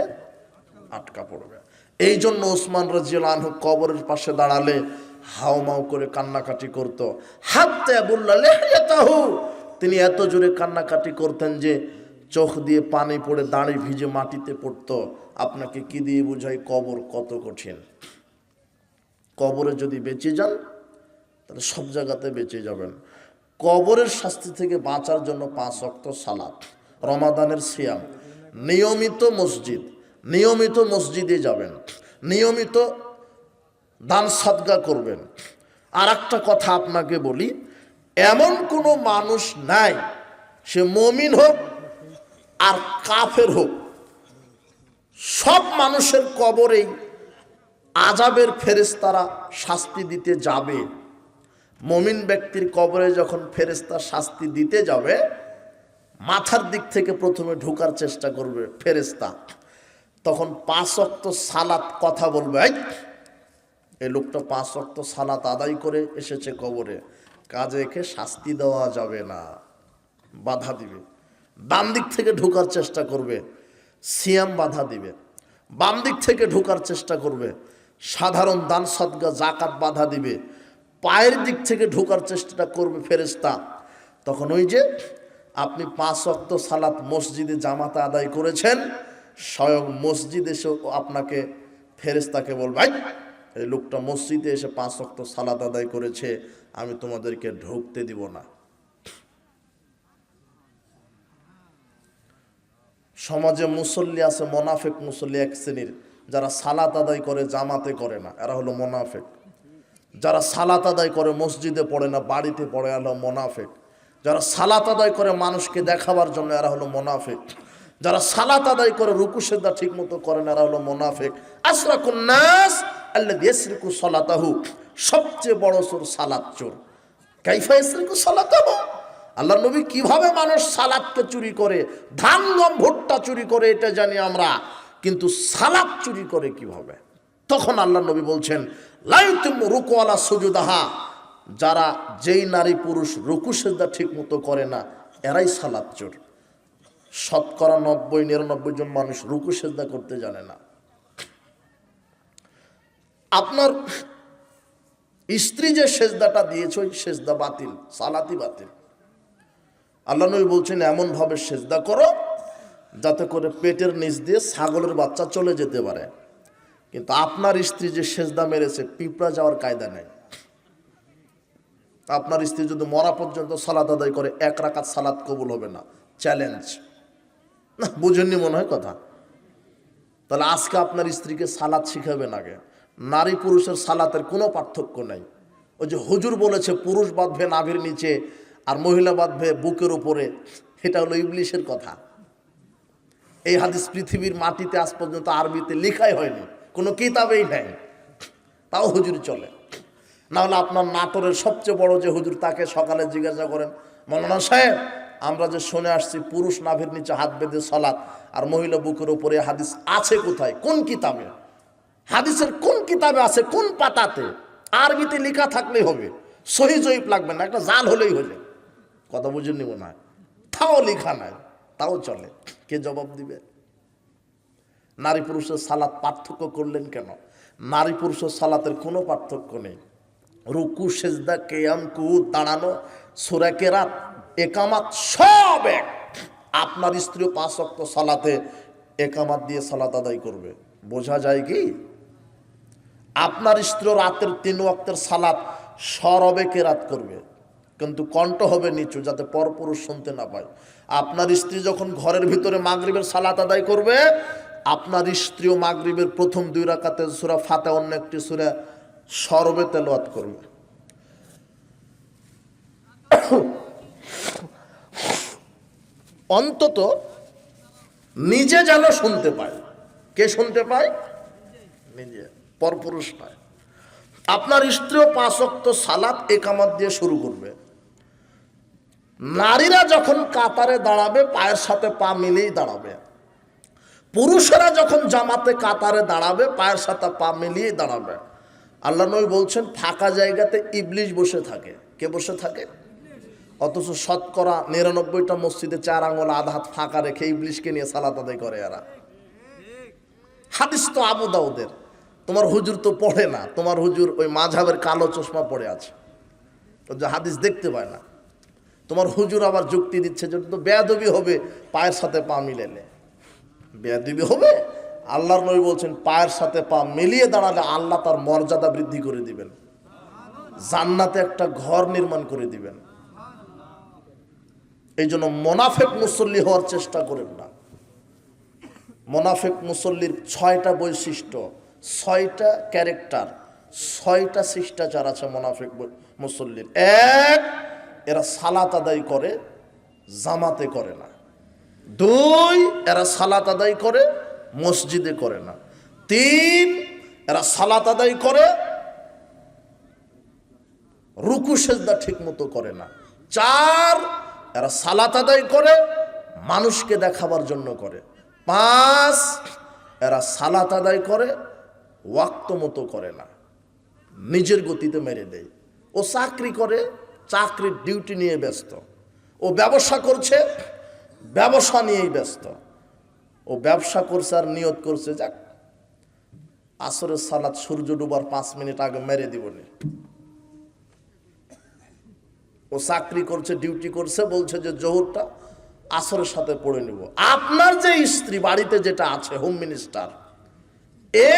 আটকা পড়বে। এই জন্য ওসমান রাদিয়াল্লাহু আনহু কবরের পাশে দাঁড়ালে হাউমাউ করে কান্নাকাটি করত। হাত্তা বুল্লা লিহয়াতাহু, তিনি এত জোরে কান্নাকাটি করতেন যে চোখ দিয়ে পানি পড়ে দাঁড়ি ভিজে মাটিতে পড়তো। আপনাকে কি দিয়ে বুঝাই কবর কত কঠিন। কবরে যদি বেঁচে যান তাহলে সব জায়গাতে বেঁচে যাবেন। কবরের শাস্তি থেকে বাঁচার জন্য 5 ওয়াক্ত সালাত, রমাদানের সিয়াম, নিয়মিত মসজিদে যাবেন, নিয়মিত দান সাদকা করবেন। আর একটা কথা আপনাকে বলি, এমন কোনো মানুষ নাই, সে মুমিন হোক আর কাফের হোক, সব মানুষের কবরেই আযাবের ফেরেশতারা শাস্তি দিতে যাবে। মুমিন ব্যক্তির কবরে যখন ফেরেশতা শাস্তি দিতে যাবে, মাথার দিক থেকে প্রথমে ঢোকার চেষ্টা করবে ফেরেশতা। তখন 5 ওয়াক্ত সালাত কথা বলবে, এই লোকটা 5 ওয়াক্ত সালাত আদায় করে এসেছে কবরে, কাজে একে শাস্তি দেওয়া যাবে না, বাধা দিবে। ডান দিক থেকে ঢোকার চেষ্টা করবে, সিয়াম বাধা দিবে। বাম দিক থেকে ঢোকার চেষ্টা করবে, সাধারণ দান সদকা জাকাত বাধা দিবে। পায়ের দিক থেকে ঢোকার চেষ্টা করবে ফেরেশতা। তখন ওই যে আপনি 5 ওয়াক্ত সালাত মসজিদে জামাতে আদায় করেছেন, স্বয়ং মসজিদ এসে আপনাকে ফেরেশতাকে বলবে, এই লোকটা মসজিদে এসে 5 ওয়াক্ত সালাত আদায় করেছে, আমি তোমাদেরকে ঢুকতে দিব না। সমাজে মুসল্লি আছে, মোনাফেক মুসল্লি এক শ্রেণীর, যারা সালাত আদায় করে জামাতে করে না, এরা হলো মোনাফেক। যারা সালাত আদায় করে মসজিদে পড়ে না, বাড়িতে পড়ে, এরা হলো মোনাফেক। যারা সালাত আদায় করে মানুষকে দেখাবার জন্য, এরা হলো মোনাফেক। যারা সালাত আদায় করে রুকু সিজদা ঠিক মতো করে না, এরা হলো মোনাফেক। আসরাকুন নাস আল্লাযী ইয়াসরিকু সালাতাহু, সবচেয়ে বড় চোর সালাত চোর। কাইফা ইয়াসরিকু সালাতাহু, আল্লাহর নবী কিভাবে মানুষ সালাতকে চুরি করে, ধান গম ভুট্টা চুরি করে এটা জানি আমরা, কিন্তু সালাত চুরি করে কিভাবে? তখন আল্লাহর নবী বলছেন, লা ইউতিম্মু রুকু ওয়ালা সুজুদাহা, যারা যেই নারী পুরুষ রুকু সিজদা ঠিক মতো করে না, এরাই সালাত চোর। শতকরা 90-99 জন মানুষ রুকু সিজদা করতে জানে না। আপনার স্ত্রী যে সেজদাটা দিয়েছে, ওই সেজদা বাতিল, সালাতই বাতিল। আল্লাহ নবী বলছেন, এমন ভাবে সেজদা করো যাতে করে পেটের নিচ দিয়ে ছাগলের বাচ্চা চলে যেতে পারে। কিন্তু আপনার স্ত্রী যে সেজদা মেরেছে, পিঁপড়া যাওয়ার কায়দা নেই। আপনার স্ত্রী যদি মরা পর্যন্ত সালাত আদায় করে, 1 রাকাত সালাত কবুল হবে না, চ্যালেঞ্জ। না, বুঝেননি মনে হয় কথা। তাহলে আজকে আপনার স্ত্রীকে সালাত শিখাবেন আগে। নারী পুরুষের সালাতের কোনো পার্থক্য নাই। ওই যে হুজুর বলেছে পুরুষ বাঁধবে নাভির নিচে আর মহিলা বাঁধবে বুকের উপরে, এটা হলো ইবলিশের কথা। এই হাদিস পৃথিবীর মাটিতে আজ পর্যন্ত আরবিতে লেখাই হয়নি, কোনো কিতাবেই নেই, তাও হুজুর চলে। না হলে আপনার নাটোরের সবচেয়ে বড় যে হুজুর, তাকে সকালে জিজ্ঞাসা করেন, মৌলানা সাহেব, আমরা যে শুনে আসছি পুরুষ নাভির নিচে হাত বেঁধে সালাত আর মহিলা বুকের উপরে, হাদিস আছে কোথায়, কোন কিতাবে? হাদিসের কোন কিতাবে আছে, কোন পাতাতে? আরবিতে লেখা থাকলেই হবে, সহি জয়ীফ লাগবে না, একটা জাল হলেই হলে। কথা বুঝেননি মনে হয়? তাও লেখা নাই, তাও চলে। কে জবাব দিবে? নারী পুরুষের সালাত পার্থক্য করলেন কেন? নারী পুরুষের সালাতের কোনো পার্থক্য নেই। রুকু সেজদা কিয়াম কুউদ দাঁড়ানো সূরা কেরাত একামাত সব এক। আপনার স্ত্রীও 5 ওয়াক্ত সালাতে একামাত দিয়ে সালাত আদায় করবে, বোঝা যায় কি? আপনার স্ত্রী রাতের 3 ওয়াক্তের সালাত সরবে কেরাত করবে, কিন্তু কণ্ঠ হবে নিচু, যাতে পরপুরুষ শুনতে না পায়। আপনার স্ত্রী যখন ঘরের ভিতরে মাগরিবের সালাত আদায় করবে, আপনার স্ত্রীও মাগরিবের প্রথম 2 রাকাতে সূরা ফাতিহা অন্য একটি সূরা সরবে তেলাওয়াত করবে। অন্তত নিজে যেন শুনতে পায়। কে শুনতে পায়? নিজে, পরপুরুষ নয়। আপনার স্ত্রীও 5 ওয়াক্ত সালাত একামত দিয়ে শুরু করবে। নারীরা যখন কাতারে দাঁড়াবে, পায়ের সাথে পা মিলিয়েই দাঁড়াবে। পুরুষেরা যখন জামাতে কাতারে দাঁড়াবে, পায়ের সাথে পা মিলিয়েই দাঁড়াবে। আল্লাহ নবী বলছেন, ফাঁকা জায়গাতে ইবলিশ বসে থাকে। কে বসে থাকে? অথচ শতকরা 99টা মসজিদে 4 আঙ্গুল আধা হাত ফাঁকা রেখে ইবলিশকে নিয়ে সালাত আদায় করে এরা। হাদিস তো আবু দাউদের। তোমার হুজুর তো পড়ে না, তোমার হুজুর ওই মাঝহাবের কালো চশমা পড়ে আছে, ও যে হাদিস দেখতে পায় না। তোমার হুজুর আবার যুক্তি দিচ্ছে যে তো বেয়াদবি হবে পায়ের সাথে পা মিলালে। বেয়াদবি হবে? আল্লাহর নবী বলছেন, পায়ের সাথে পা মিলিয়ে দাঁড়ালে আল্লাহ তার মর্যাদা বৃদ্ধি করে দিবেন, জান্নাতে একটা ঘর নির্মাণ করে দিবেন। এই জন্য মোনাফেক মুসল্লি হওয়ার চেষ্টা করেন না। মোনাফেক মুসল্লির 6টা বৈশিষ্ট্য, 6টা ক্যারেক্টার, 6টা শিষ্টাচার আছে মোনাফেক মুসল্লির। 1, এরা সালাত আদায় করে, জামাতে করে না। 2, এরা সালাত আদায় করে, মসজিদে করে না। 3, এরা সালাত আদায় করে, রুকু সেজদা ঠিক মতো করে না। 4, এরা সালাত আদায় করে, মানুষকে দেখাবার জন্য করে। 5, এরা সালাত আদায় করে, ওয়াক্ত মতো করে না। নিজের গতিতে মেরে দেয়। ও চাকরি করে, চাকরির ডিউটি নিয়ে ব্যস্ত। ও ব্যবসা করছে, ব্যবসা নিয়েই ব্যস্ত। ও ব্যবসা করছে আর নিয়ত করছে, যাক আসরের সালাত সূর্য ডুবার 5 মিনিট আগে মেরে দিবনি। ও চাকরি করছে, ডিউটি করছে, বলছে যে জোহরটা আসরের সাথে পড়ে নিব। আপনার যে স্ত্রী বাড়িতে যেটা আছে, হোম মিনিস্টার, এ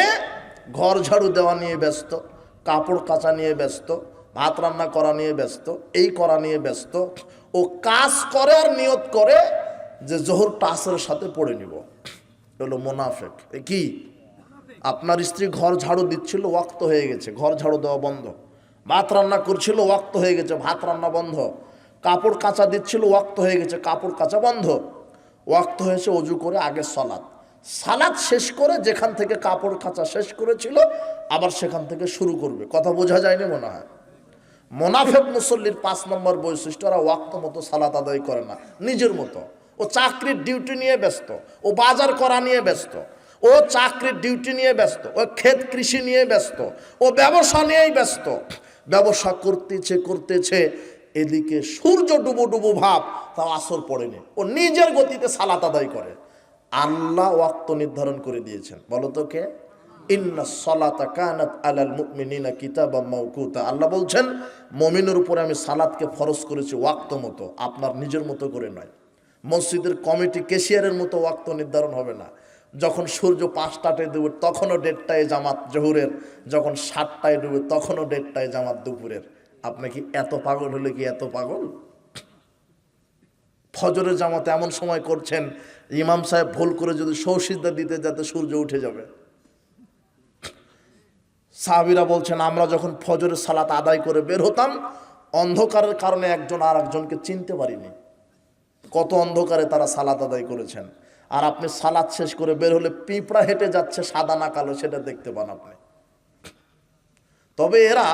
ঘর ঝাড়ু দেওয়া নিয়ে ব্যস্ত, কাপড় কাচা নিয়ে ব্যস্ত, ভাত রান্না করা নিয়ে ব্যস্ত, এই করা নিয়ে ব্যস্ত। ও কাজ করে আর নিয়ত করে যে জোহরটা আসরের সাথে পড়ে নিব। হলো মুনাফিক। এ কি? আপনার স্ত্রী ঘর ঝাড়ু দিচ্ছিল, ওয়াক্ত হয়ে গেছে, ঘর ঝাড়ু দেওয়া বন্ধ। ভাত রান্না করছিল, ওয়াক্ত হয়ে গেছে, ভাত রান্না বন্ধ। কাপড় কাচা দিচ্ছিল, ওয়াক্ত হয়ে গেছে, কাপড় কাচা বন্ধ। ওয়াক্ত হয়েছে অজু করে আগে সালাত, সালাত শেষ করে যেখান থেকে কাপড় কাচা শেষ করেছিল আবার সেখান থেকে শুরু করবে। কথা বোঝা যায়নি মনে হয়? মুনাফিক মুসল্লির 5 নম্বর বৈশিষ্ট্য, ওরা ওয়াক্ত মতো সালাত আদায় করে না, নিজের মতো। ও চাকরির ডিউটি নিয়ে ব্যস্ত, ও বাজার করা নিয়ে ব্যস্ত, ও চাকরির ডিউটি নিয়ে ব্যস্ত, ও ক্ষেত কৃষি নিয়ে ব্যস্ত, ও ব্যবসা নিয়েই ব্যস্ত। ব্যবসা করতেছে, এদিকে সূর্য ডুবো ডুবো ভাব, তাও আসর পড়েনি। ও নিজের গতিতে সালাত আদায় করে। আল্লাহ ওয়াক্ত নির্ধারণ করে দিয়েছেন। বলো তো কে? ইন্নাস সালাতা কানাত আলাল মুমিনিনা কিতাবাম মাওকুতা। আল্লাহ বলছেন মুমিনের উপরে আমি সালাতকে ফরজ করেছি ওয়াক্ত মতো, আপনার নিজের মতো করে নয়। মসজিদের কমিটি ক্যাশিয়ারের মতো ওয়াক্ত নির্ধারণ হবে না। যখন সূর্য 5টায় ডুবে তখনও 1:30টায় জামাত জোহরের, যখন 7টায় ডুবে তখনও 1:30টায় জামাত দুপুরের। আপনি কি এত পাগল হলে কি এত পাগল? ফজরের জামাত এমন সময় করছেন, ইমাম সাহেব ভুল করে যদি সৌসিদ্ধা দিতে যাতে সূর্য উঠে যাবে। সাহাবীরা বলছেন আমরা যখন ফজরের সালাত আদায় করে বের হতাম, অন্ধকারের কারণে একজন আর একজনকে চিনতে পারিনি। কত অন্ধকারে তারা সালাত আদায় করেছেন। আর আপনি সালাত শেষ করে বের হলে পিঁপড়া হেঁটে যাচ্ছে, সাদা না কালো সেটা দেখতে পান আপনি। তবে এরা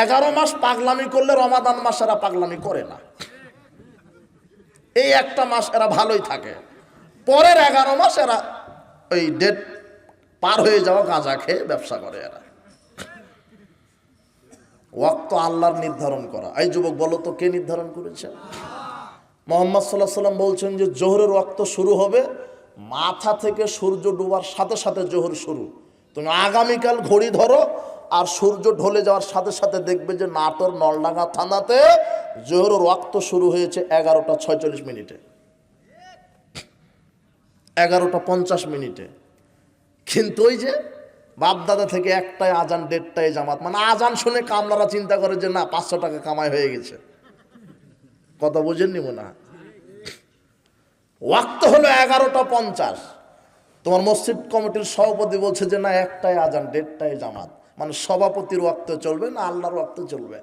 11 মাস পাগলামি করলে রমাদান মাস এরা পাগলামি করে না। এই একটা মাস এরা ভালোই থাকে, পরের 11 মাস এরা ওই ডেট পার হয়ে যাওয়া গাঁজা খেয়ে ব্যবসা করে এরা। ওয়াক্ত আল্লাহর নির্ধারণ করা। এই যুবক বলো তো কে নির্ধারণ করেছে? মুহাম্মদ সাল্লাল্লাহু আলাইহি ওয়াসাল্লাম বলছেন যে জোহরের ওয়াক্ত শুরু হবে মাথা থেকে সূর্য ডোবার সাথে সাথে জোহর শুরু। তুমি আগামীকাল ঘড়ি ধরো আর সূর্য ঢলে যাওয়ার সাথে সাথে দেখবে যে নাটোর নলডাঙ্গা থানাতে জোহরের ওয়াক্ত শুরু হয়েছে 11:46 11:50 কিন্তু ওই যে বাপদাদা থেকে 1টায় আজান 1:30টায় জামাত, মানে আজান শুনে কামলারা চিন্তা করে যে না 500 টাকা কামাই হয়ে গেছে। কথা বুঝেননি মনে হয়? ওয়াক্ত হলো 11:50। তোমার মসজিদ কমিটির সভাপতি বলছে যে না 1টায় আজান 1:30টায় জামাত, মানে সভাপতির ওয়াক্ত চলবে না আল্লাহর ওয়াক্ত চলবে?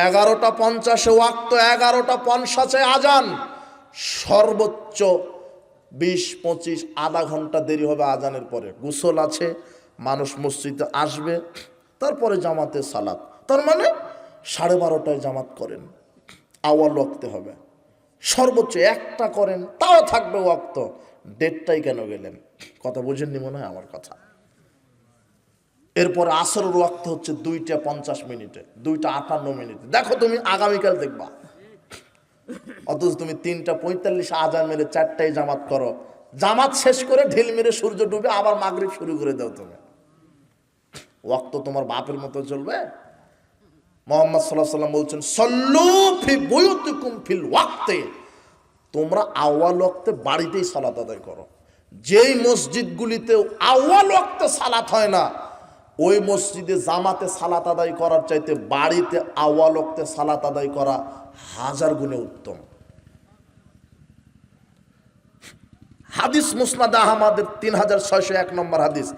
11:50 ওয়াক্ত, 11:50 আজান, সর্বোচ্চ 20-25 আধা ঘন্টা দেরি হবে আজানের পরে। গোসল আছে, মানুষ মসজিদে আসবে, তারপরে জামাতে সালাত। তার মানে 12:30টায় জামাত করেন, আওয়াল ওয়াক্তে হবে। সর্বোচ্চ একটা করেন, তাও থাকবে ওয়াক্ত। 1:30টায় কেন গেলেন? কথা বুঝেননি মনে হয় আমার কথা। এরপরে আসরের ওয়াক্ত হচ্ছে 2:50, 2:58। দেখো তুমি আগামীকাল দেখবা। অথচ তুমি 3:45 আজান মেরে 4টায় জামাত করো, জামাত শেষ করে ঢিল মেরে সূর্য ডুবে আবার মাগরিব শুরু করে দাও। তুমি ওয়াক্ত তোমার বাপের মতো চলবে? মুহাম্মদ সাল্লাল্লাহু আলাইহি ওয়াসাল্লাম বলছেন সল্লু ফি বুয়ুতিকুম ফিল ওয়াক্তে, তোমরা আউয়াল ওয়াক্তে বাড়িতেই সালাত আদায় করো। যেই মসজিদগুলিতে আউয়াল ওয়াক্তে সালাত হয় না, ওই মসজিদে জামাতে সালাত আদায় করার চাইতে বাড়িতে আউয়াল ওয়াক্তে সালাত আদায় করা 1000 গুণে উত্তম। হাদিস মুসনাদ আহমদের 3601 নম্বর হাদিস।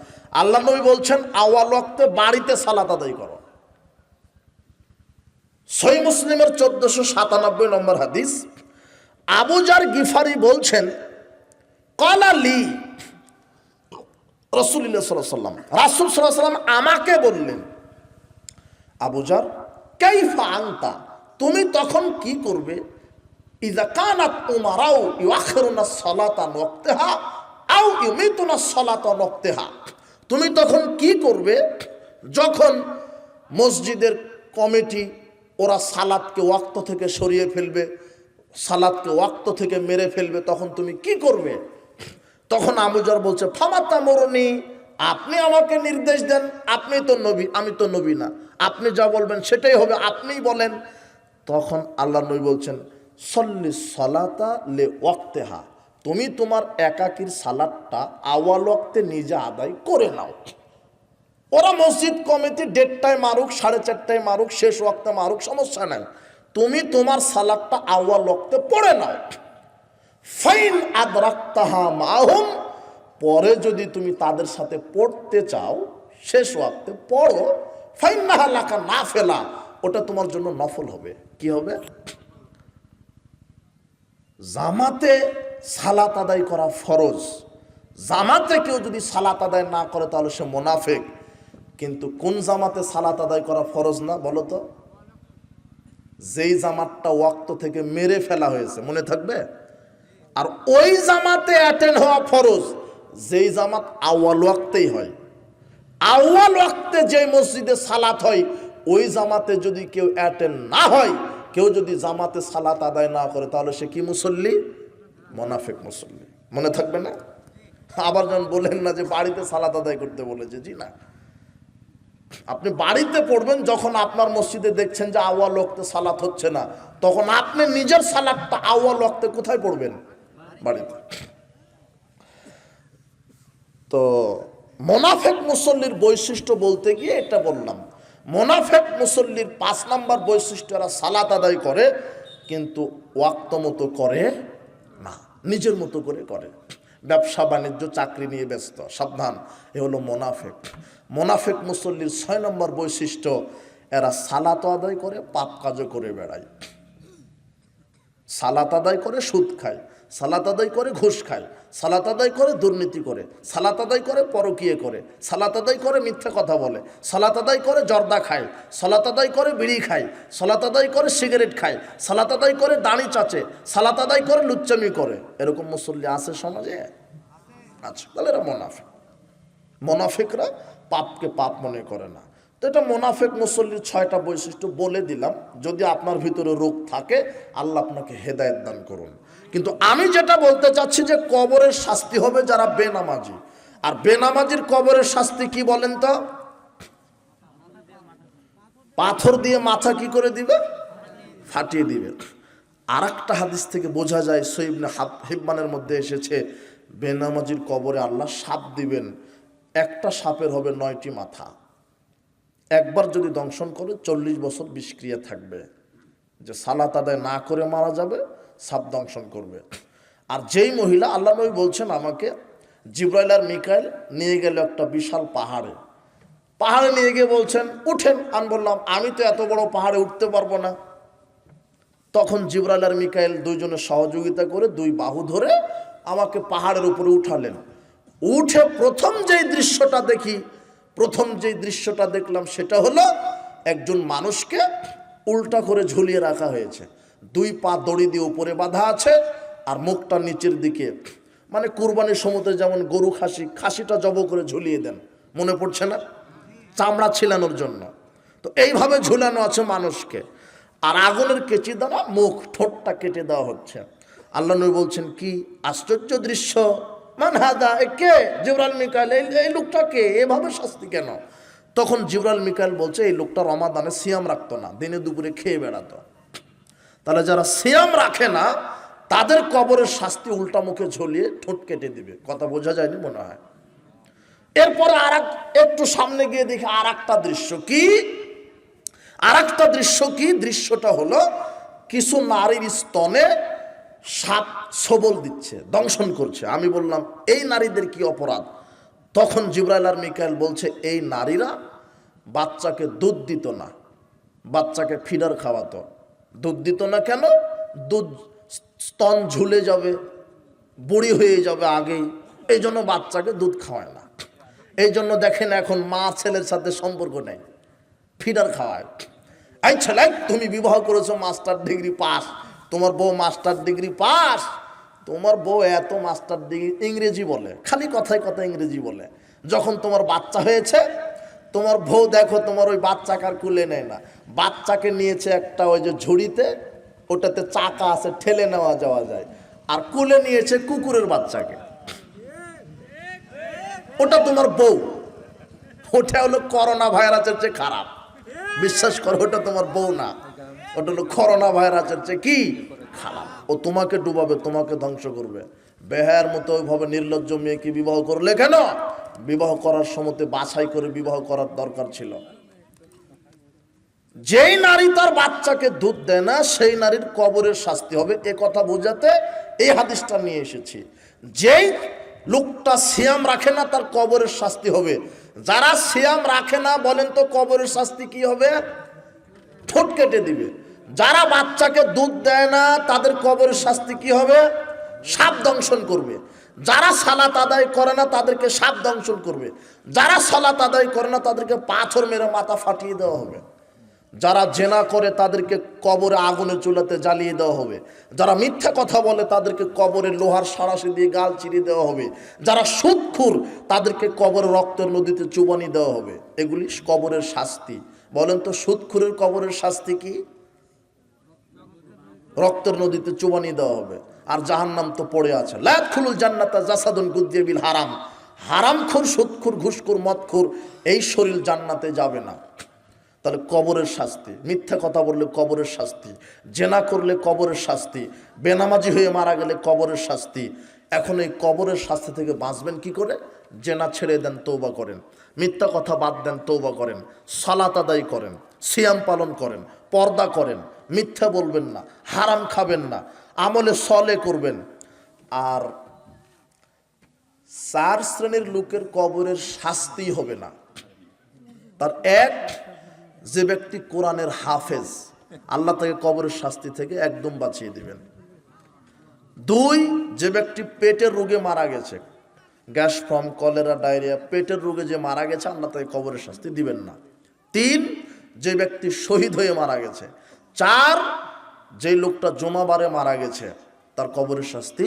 আল্লাহ নবী বলছেন আউয়াল ওয়াক্তে বাড়িতে সালাত আদায় করো। সহিহ মুসলিমের 1497 নম্বর হাদিস। আবু জার গিফারি বলছেন ক্বালালি রাসূলুল্লাহ সাল্লাল্লাহু আলাইহি ওয়াসাল্লাম, রাসূল সাল্লাল্লাহু আলাইহি ওয়াসাল্লাম আমাকে বললেন, আবু জার কাইফা আনতা, তুমি তখন কি করবে? ইযা কানাত উমারাউ ইউআখিরুনা সালাতা ওয়াক্তাহা আও ইউমিতুনা সালাতা ওয়াক্তাহা, তুমি তখন কি করবে? যখন মসজিদের কমিটি ওরা সালাতকে ওয়াক্ত থেকে সরিয়ে ফেলবে, সালাতকে ওয়াক্ত থেকে মেরে ফেলবে, তখন তুমি কি করবে? তখন আবু যর বলছে, ফামাতা মরনি, আপনি আমাকে নির্দেশ দেন, আপনি তো নবী, আমি তো নবী না, আপনি যা বলবেন সেটাই হবে, আপনিই বলেন। তখন আল্লাহ নবী বলছেন, সল্লি সালাতা লে ওয়াক্তেহা, তুমি তোমার একাকির সালাতটা আওয়াল ওয়াক্তে নিজে আদায় করে নাও। ওরা মসজিদ কমিটি 1:30টায় মারুক, 4:30টায় মারুক, শেষ ওয়াক্তে মারুক, সমস্যা নাই, তুমি তোমার সালাতটা আওয়াল ওয়াক্তে পড়ে নাও। ফাইন আদরাকতাহা মাহুম, পরে যদি তুমি তাদের সাথে পড়তে চাও, শেষ ওয়াক্তে পড়ো, ফাইন্নাহা লাকা নাফিলা, ওটা তোমার জন্য নফল হবে। কি হবে? জামাতে সালাত আদায় করা ফরজ, জামাতে কেউ যদি সালাত আদায় না করে তাহলে সে মুনাফিক। কিন্তু কোন জামাতে সালাত আদায় করা ফরজ না বলো তো? যেই জামাতটা ওয়াক্ত থেকে মেরে ফেলা হয়েছে, মনে থাকবে? আর ওই জামাতে অ্যাটেন্ড হওয়া ফরজ যেই জামাত আউয়াল ওয়াক্তেই হয়। আউয়াল ওয়াক্তে যে মসজিদে সালাত হয়, ওই জামাতে যদি কেউ অ্যাটেন্ড না হয়, কেউ যদি জামাতে সালাত আদায় না করে, তাহলে সে কি মুসল্লি? মুনাফিক মুসল্লি। মনে থাকবে না? আবার যেন বলেন না যে বাড়িতে সালাত আদায় করতে বলেছে, জি না, আপনি বাড়িতে পড়বেন। যখন আপনার মসজিদে দেখছেন যে আউয়াল ওয়াক্তে সালাত হচ্ছে না, তখন আপনি নিজের সালাতটা আউয়াল ওয়াক্তে কোথায় পড়বেন? বাড়িতে। তো মুনাফিক মুসল্লির বৈশিষ্ট্য বলতে গিয়ে এটা বললাম। মুনাফিক মুসল্লির 5 নম্বর বৈশিষ্ট্য, এরা সালাত আদায় করে কিন্তু ওয়াক্ত মতো করে না, নিজের মতো করে করে। ব্যবসা বাণিজ্য চাকরি নিয়ে ব্যস্ত, সাবধান, এ হলো মুনাফিক। মুনাফিক মুসল্লির 6 নম্বর বৈশিষ্ট্য, এরা সালাত আদায় করে পাপ কাজও করে বেড়ায়। সালাত আদায় করে সুদ খায়, সালাত আদায় করে ঘুষ খায়, সালাত আদায় করে দুর্নীতি করে, সালাত আদায় করে পরকীয়া করে, সালাত আদায় করে মিথ্যা কথা বলে, সালাত আদায় করে জর্দা খায়, সালাত আদায় করে বিড়ি খায়, সালাত আদায় করে সিগারেট খায়, সালাত আদায় করে দাড়ি চাচে, সালাত আদায় করে লুচ্চামি করে। এরকম মুসল্লি আছে সমাজে? আচ্ছা, তাহলে এরা মুনাফিক। মুনাফিকরা পাপকে পাপ মনে করে না। তো এটা মুনাফিক মুসল্লির 6টা বৈশিষ্ট্য বলে দিলাম। যদি আপনার ভিতরে রোগ থাকে, আল্লাহ আপনাকে হেদায়েত দান করুন। কিন্তু আমি যেটা বলতে চাচ্ছি যে কবরের শাস্তি হবে যারা বেনামাজি। আর বেনামাজির কবরের শাস্তি কি বলেন তো? পাথর দিয়ে মাথা কি করে দিবে? ফাটিয়ে দিবে। আর একটা হাদিস থেকে বোঝা যায়, সহিহ ইবনে হিব্বানের মধ্যে এসেছে, বেনামাজির কবরে আল্লাহ সাপ দিবেন। একটা সাপের হবে 9টি মাথা। একবার যদি দংশন করে 40 বছর বিষক্রিয়া থাকবে। যে সালাত আদায় না করে মারা যাবে, সাপ দংশন করবে। আর যেই মহিলা, আল্লাহ নবী বলছেন আমাকে, জিবরাইল আর মিকাইল নিয়ে গেল একটা বিশাল পাহাড়ে। পাহাড়ে নিয়ে গিয়ে বলছেন উঠেন। আমি বললাম আমি তো এত বড় পাহাড়ে উঠতে পারবো না। তখন জিবরাইল আর মিকাইল দুইজনে সহযোগিতা করে 2 বাহু ধরে আমাকে পাহাড়ের উপরে উঠালেন। উঠে প্রথম যেই দৃশ্যটা দেখলাম সেটা হলো একজন মানুষকে উল্টা করে ঝুলিয়ে রাখা হয়েছে। 2 পা দড়ি দিয়ে উপরে বাঁধা আছে আর মুখটা নিচের দিকে, মানে কুরবানির সমুদ্রে যেমন গরু খাসিটা জব করে ঝুলিয়ে দেন, মনে পড়ছে না? চামড়া ছিলানোর জন্য। তো এইভাবে ঝুলানো আছে মানুষকে, আর আগুনের কেচি দ্বারা মুখ ঠোঁটটা কেটে দেওয়া হচ্ছে। আল্লাহ নবী বলছেন কি আশ্চর্য দৃশ্য, মান হাদা, কে? জিবরাইল মিকাইল, এই লোকটা কে? এভাবে শাস্তি কেন? তখন জিবরাইল মিকাইল বলছে এই লোকটা রমাদানে সিয়াম রাখতো না, দিনে দুপুরে খেয়ে বেড়াতো। তাহলে যারা সিয়াম রাখে না তাদের কবরের শাস্তি উল্টা মুখে ঝুলিয়ে ঠোঁট কেটে দিবে। কথা বোঝা যায়নি মনে হয়? এরপরে একটু সামনে গিয়ে দেখি আর একটা দৃশ্য কি, দৃশ্যটা হলো কিছু নারীর স্তনে সাপ সবল দিচ্ছে, দংশন করছে। আমি বললাম এই নারীদের কি অপরাধ? তখন জিবরাইল আর মিকাইল বলছে এই নারীরা বাচ্চাকে দুধ দিত না, বাচ্চাকে ফিডার খাওয়াতো। দুধ দিত না কেন? দুধ স্তন ঝুলে যাবে, বুড়ি হয়ে যাবে আগেই, এই জন্য বাচ্চাকে দুধ খাওয়ায় না। এই জন্য দেখেন এখন মা ছেলের সাথে সম্পর্ক নেই, ফিডার খাওয়ায়। এই ছেলে, তুমি বিবাহ করেছো, মাস্টার ডিগ্রি পাস, তোমার বউ মাস্টার ডিগ্রি পাস, তোমার বউ এত মাস্টার ডিগ্রি, ইংরেজি বলে, খালি কথায় কথা ইংরেজি বলে, যখন তোমার বাচ্চা হয়েছে, তোমার বউ দেখো তোমার ওই বাচ্চাকে আর কুলে নেয় না, বাচ্চাকে নিয়েছে একটা ওই যে ঝুড়িতে, ওটাতে চাকা আছে, ঠেলে নেওয়া যাওয়া যায়, আর কুলে নিয়েছে কুকুরের বাচ্চাকে। ওটা তোমার বউ। ওটা হলো করোনা ভাইরাসের চেয়ে খারাপ, বিশ্বাস করো। ওটা তোমার বউ না, ওটা হলো করোনা ভাইরাসের চেয়ে কি খারাপ। ও তোমাকে ডুবাবে, তোমাকে ধ্বংস করবে। বেহায়ার মতো ওইভাবে নির্লজ্জ মেয়েকে বিবাহ করলে কেন? বিবাহ করার সময় বাছাই করে বিবাহ করার দরকার ছিল। যেই নারী তার বাচ্চাকে দুধ দেয় না সেই নারীর কবরের শাস্তি হবে, এ কথা বোঝাতে এই হাদিসটা নিয়ে এসেছি। যেই লোকটা সিয়াম রাখে না তার কবরের শাস্তি হবে। যারা সিয়াম রাখে না বলেন তো কবরের শাস্তি কি হবে? ঠোঁট কেটে দিবে। যারা বাচ্চাকে দুধ দেয় না তাদের কবরের শাস্তি কি হবে? সাপ দংশন করবে। যারা সালাত আদায় করে না তাদেরকে সাপ দংশন করবে। যারা সালাত আদায় করে না তাদেরকে পাথর মেরে মাথা ফাটিয়ে দেওয়া হবে। যারা জেনা করে তাদেরকে কবরে আগুনের চুলাতে জ্বালিয়ে দেওয়া হবে। যারা মিথ্যা কথা বলে তাদেরকে কবরে লোহার সাঁড়াশি দিয়ে গাল চিরিয়ে দেওয়া হবে। যারা সুদখোর তাদেরকে কবরে রক্তের নদীতে চুবানি দেওয়া হবে। এগুলি কবরের শাস্তি। বলেন তো সুদখোরের কবরের শাস্তি কি? রক্তের নদীতে চুবানি দেওয়া হবে। আর জাহান্নাম তো পড়ে আছে। লা ইয়াদখুলুল জান্নাতা জাসাদুন গুযিয়া বিল হারাম। হারামখোর, সুদখোর, ঘুষখোর, মদখোর এই শরীর জান্নাতে যাবে না। তাহলে কবরের শাস্তি। মিথ্যা কথা বললে কবরের শাস্তি, জেনা করলে কবরের শাস্তি, বেনামাজি হয়ে মারা গেলে কবরের শাস্তি। এখন এই কবরের শাস্তি থেকে বাঁচবেন কি করে? জেনা ছেড়ে দেন, তওবা করেন, মিথ্যা কথা বাদ দেন, তওবা করেন, সালাত আদায় করেন, সিয়াম পালন করেন, পর্দা করেন, মিথ্যা বলবেন না, হারাম খাবেন না, আমলে সলে করবেন। আর 4 শ্রেণীর লোকের কবরের শাস্তি হবে না। তার এক, যে ব্যক্তি কোরআনের হাফেজ, আল্লাহ তাকে কবরের শাস্তি থেকে একদম বাঁচিয়ে দিবেন। 2, যে ব্যক্তি পেটের রোগে মারা গেছে, গ্যাস ফর্ম, কলেরা, ডায়রিয়া, পেটের রোগে যে মারা গেছে, আল্লাহ তাকে কবরের শাস্তি দিবেন না। 3, যে ব্যক্তি শহীদ হয়ে মারা গেছে। 4, যে লোকটা জুমাবারে মারা গেছে তার কবরের শাস্তি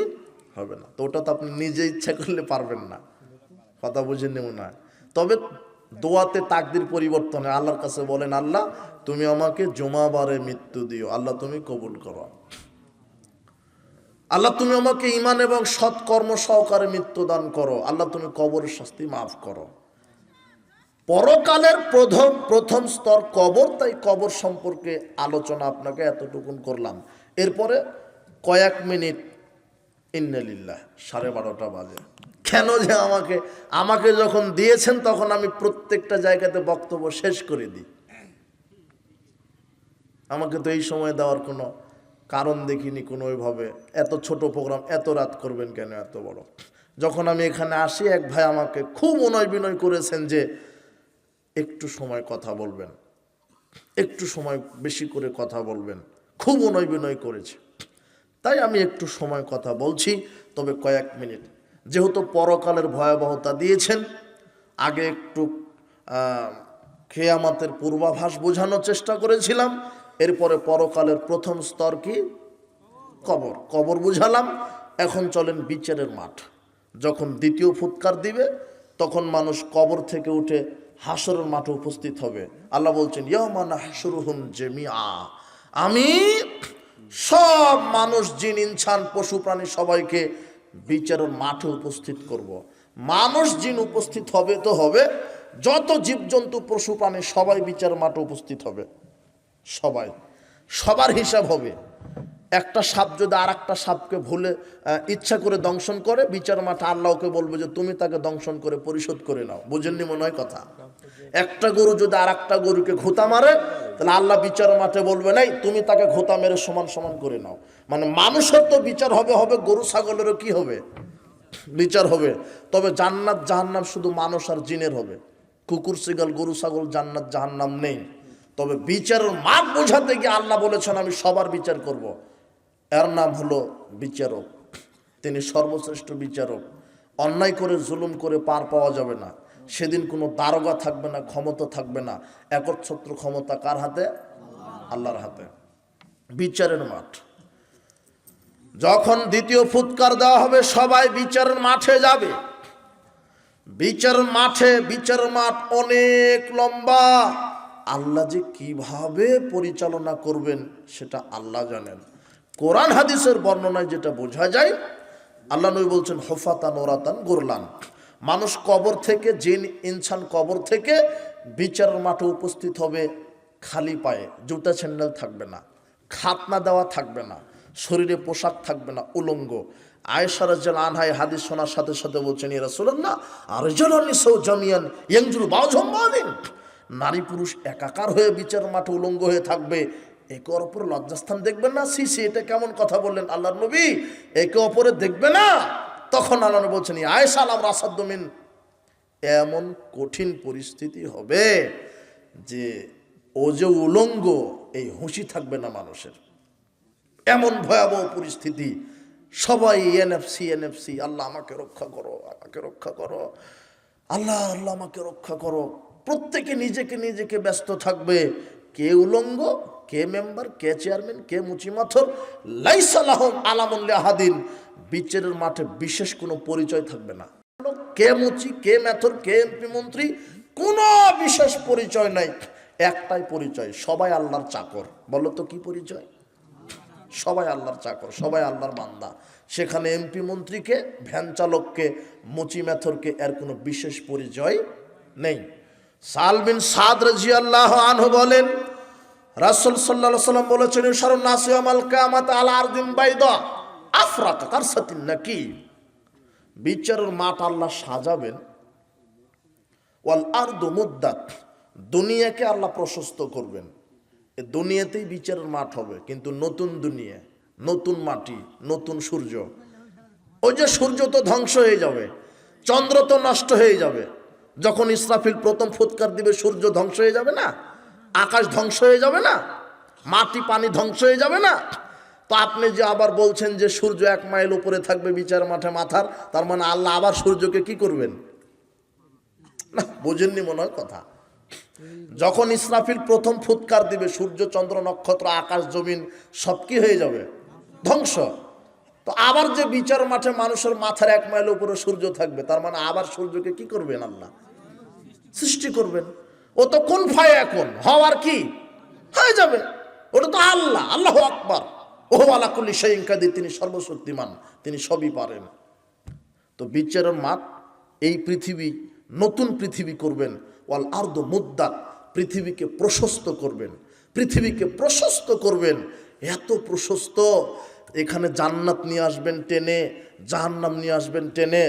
হবে না। তো ওটা তো আপনি নিজে ইচ্ছা করলে পারবেন না, কথা বুঝে নেব না। তবে দোয়াতে তাকদির পরিবর্তন হয়। আল্লাহর কাছে বলেন, আল্লাহ তুমি আমাকে জুমাবারে মৃত্যু দিও, আল্লাহ তুমি কবুল করো। আল্লাহ তুমি আমাকে ঈমান এবং সৎকর্ম সহকারে মৃত্যু দান করো, আল্লাহ তুমি কবরের শাস্তি মাফ করো। পরকালের প্রথম স্তর কবর, তাই কবর সম্পর্কে আলোচনা আপনাকে এতটুকুন করলাম। এরপরে কয়েক মিনিট ইন্নালিল্লাহ, 12:30 বাজে। কেন যে আমাকে যখন দিয়েছেন তখন আমি প্রত্যেকটা জায়গাতে বক্তব্য শেষ করে দিই। আমাকে তো এই সময় দেওয়ার কোনো কারণ দেখিনি কোনো ওইভাবে। এত ছোট প্রোগ্রাম এত রাত করবেন কেন, এত বড়? যখন আমি এখানে আসি এক ভাই আমাকে খুব অনুনয় বিনয় করেছেন যে একটু সময় কথা বলবেন, একটু সময় বেশি করে কথা বলবেন, খুব অনুনয় বিনয় করেছে। তাই আমি একটু সময় কথা বলছি, তবে কয়েক মিনিট। যেহেতু পরকালের ভয়াবহতা দিয়েছেন, আগে একটু কিয়ামতের পূর্বাভাস বোঝানোর চেষ্টা করেছিলাম। এরপরে পরকালের প্রথম স্তর কি? কবর বুঝালাম। এখন চলেন বিচারের মাঠ। যখন দ্বিতীয় ফুৎকার দিবে তখন মানুষ কবর থেকে উঠে হাসরের মাঠে উপস্থিত হবে। আল্লাহ বলছেন, ইয়াওমা নাহশুরুহুম জামিআ, আমি সব মানুষ, জিন, ইনসান, পশু, প্রাণী সবাইকে বিচারের মাঠে উপস্থিত করব। মানুষ জিন উপস্থিত হবে তো হবে, যত জীবজন্তু পশু প্রাণী সবাই বিচারের মাঠে উপস্থিত হবে। সবার হিসাব হবে। একটা সাপ যদি আর একটা সাপকে ভুলে ইচ্ছা করে দংশন করে, বিচার মাঠে আল্লাহকে বলবে যে তুমি তাকে দংশন করে পরিশোধ করে নাও। বুঝেননি মনে হয় কথা? একটা গরু যদি আর একটা গরুকে ঘুতা মারে, তাহলে আল্লাহ বিচার মাঠে বলবে নাই তুমি তাকে ঘুতা মেরে সমান সমান করে নাও। মানে মানুষের তো বিচার হবে, গরু ছাগলেরও কি হবে? বিচার হবে। তবে জান্নাত জাহান্নাম শুধু মানুষ আর জিনের হবে। কুকুর, শিগাল, গরু, ছাগল জান্নাত জাহান্নাম নেই। তবে বিচারের মাঠ বোঝাতে গিয়ে আল্লাহ বলেছেন আমি সবার বিচার করব। এর নাম হলো বিচারক। তিনি সর্বশ্রেষ্ঠ বিচারক। অন্যায় করে, জুলুম করে পার পাওয়া যাবে না। সেদিন কোনো দারোগা থাকবে না, ক্ষমতা থাকবে না। একচ্ছত্র ক্ষমতা কার হাতে? আল্লাহর হাতে। বিচারের মাঠ। যখন দ্বিতীয় ফুৎকার দেওয়া হবে সবাই বিচারের মাঠে যাবে। বিচার মাঠ অনেক লম্বা। আল্লাহ যে কিভাবে পরিচালনা করবেন সেটা আল্লাহ জানেন। কোরআন হাদিসের বর্ণনায় যেটা বোঝা যায়, আল্লাহ নবী বলছেন হুফাতান ওরাতান গুরলান, মানুষ কবর থেকে, জিন ইনসান কবর থেকে বিচারের মাঠে উপস্থিত হবে খালি পায়ে, জুতা স্যান্ডেল থাকবে না, খাতনা দেওয়া থাকবে না, শরীরে পোশাক থাকবে না, উলঙ্গ। আয়েশা রাদিয়াল্লাহু আনহা হাদিস শোনার সাথে সাথে বলছেন, ইয়া রাসূলুল্লাহ আরজালুন নিসাউ জামিয়ান ইয়ানজুলু বাযুহুম বাযিন, নারী পুরুষ একাকার হয়ে বিচারের মাঠে উলঙ্গ হয়ে থাকবে, একে অপর লজ্জাস্থান দেখবেন না? সি এটা কেমন কথা বললেন আল্লাহর নবী, একে অপরে দেখবে না? তখন আল্লাহ নবী বলছেন, আয়েশা আলাম রাসাদ্দমিন, এমন কঠিন পরিস্থিতি হবে যে ও যে উলঙ্গ এই হুঁশি থাকবে না মানুষের, এমন ভয়াবহ পরিস্থিতি। সবাই এনএফসি, আল্লাহ আমাকে রক্ষা করো, আমাকে রক্ষা করো, আল্লাহ আল্লাহ আমাকে রক্ষা করো। প্রত্যেকে নিজেকে ব্যস্ত থাকবে, কে উলঙ্গ, কে মেম্বার, কে চেয়ারম্যান, কে মুচিমাথর, লাইসা লাহুম আলামুন লিআহাদিন, বিচারের মাঠে বিশেষ কোনো পরিচয় থাকবে না। কে মুচি, কে মেথর, কে এমপি মন্ত্রী, কোনো বিশেষ পরিচয় নাই। একটাই পরিচয়, সবাই আল্লাহর চাকর। বলো তো কি পরিচয়? সবাই আল্লাহর চাকর, সবাই আল্লাহর বান্দা। সেখানে এমপি মন্ত্রীকে, ভ্যান চালককে, মুচি মেথরকে এর কোনো বিশেষ পরিচয় নেই। সাল বিন সাদ রাদিয়াল্লাহু আনহু বলেন, রাসূল সাল্লাল্লাহু আলাইহি ওয়াসাল্লাম বলেছেন, ইশারুন নাস ইয়াউমাল কিয়ামাত আলা আরদিন বাইদা আফরাকা কারসাতিন নাকি, বিচারের মাঠ আল্লাহ সাজাবেন, ওয়াল আরদু মুদ্দাত, দুনিয়াকে আল্লাহ প্রশস্ত করবেন। এই দুনিয়াতেই বিচারের মাঠ হবে, কিন্তু নতুন দুনিয়া, নতুন মাটি, নতুন সূর্য। ওই যে সূর্য তো ধ্বংস হয়ে যাবে, চন্দ্র তো নষ্ট হয়ে যাবে। যখন ইসরাফিল প্রথম ফুৎকার দিবে সূর্য ধ্বংস হয়ে যাবে না, আকাশ ধ্বংস হয়ে যাবে না, মাটি পানি ধ্বংস হয়ে যাবে না? তো আপনি যে আবার বলছেন যে সূর্য 1 মাইল উপরে থাকবে বিচার মাঠে মাথার, তার মানে আল্লাহ আবার সূর্যকে কি করবেন? না, বোঝেননি মনে হয় কথা। যখন ইসরাফিল প্রথম ফুৎকার দিবে সূর্য চন্দ্র নক্ষত্র আকাশ জমিন সব কি হয়ে যাবে? ধ্বংস। তো আবার যে বিচার মাঠে মানুষের মাথার 1 মাইল উপরে সূর্য থাকবে, তার মানে আবার সূর্যকে কি করবেন? আল্লাহ সৃষ্টি করবেন। ও তো কোন ফায়াকুন, হওয়ার কি হয়ে যাবে। ওটা তো আল্লাহ, আল্লাহু আকবার, ওহু আলা কুল্লি শাইইন কাদির, তিনি সর্বশক্তিমান, তিনি সবই পারেন। তো বিচারের মাঠ, এই পৃথিবী নতুন পৃথিবী করবেন। ওয়াল আরদু মুদ্দাত, পৃথিবীকে প্রশস্ত করবেন, পৃথিবীকে প্রশস্ত করবেন, এত প্রশস্ত। এখানে জান্নাত নিয়ে আসবেন টেনে, জাহান্নাম নিয়ে আসবেন টেনে।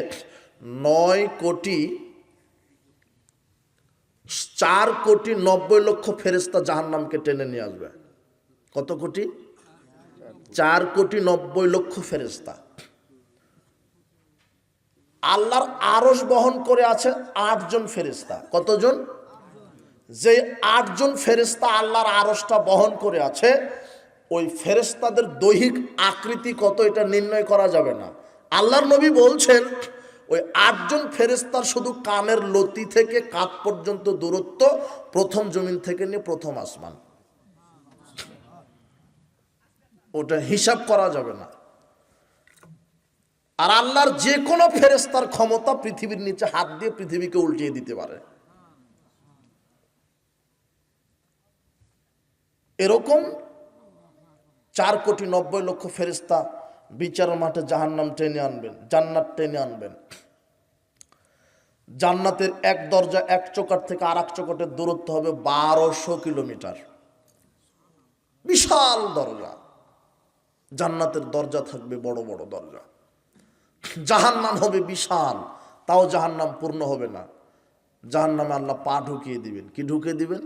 4,90,00,000 ফেরেশতা জাহান্নামকে টেনে নিয়ে আসবে। কত কোটি? 4,90,00,000 ফেরেশতা। আল্লাহর আরশ বহন করে আছে 8 জন ফেরেশতা। কতজন? যে 8 জন ফেরেশতা আল্লাহর আরশটা বহন করে আছে, ওই ফেরেশতাদের দৈহিক আকৃতি কত এটা নির্ণয় করা যাবে না। আল্লাহর নবী বলছেন, ওই 8 জন ফেরেশতার শুধু কানের লতি থেকে কাঁধ পর্যন্ত দূরত্ব প্রথম জমিন থেকে নিয়ে প্রথম আসমান, ওটা হিসাব করা যাবে না। আর আল্লাহর যে কোনো ফেরেশতার ক্ষমতা পৃথিবীর নিচে হাত দিয়ে পৃথিবীকে উল্টিয়ে দিতে পারে। এরকম 4,90,00,000 ফেরেশতা বিচার মাঠে জাহান্নাম টেনে আনবেন, জান্নাত টেনে আনবেন। জান্নাতের এক দরজা, এক চৌকাঠ থেকে আর এক চৌকাঠের দূরত্ব হবে 1200 কিলোমিটার। বিশাল দরজা। জান্নাতের দরজা থাকবে বড় বড় দরজা। জাহান্নাম হবে বিশাল, তাও জাহান্নাম পূর্ণ হবে না। জাহান্নামে আল্লাহ পা ঢুকিয়ে দিবেন। কি ঢুকিয়ে দিবেন?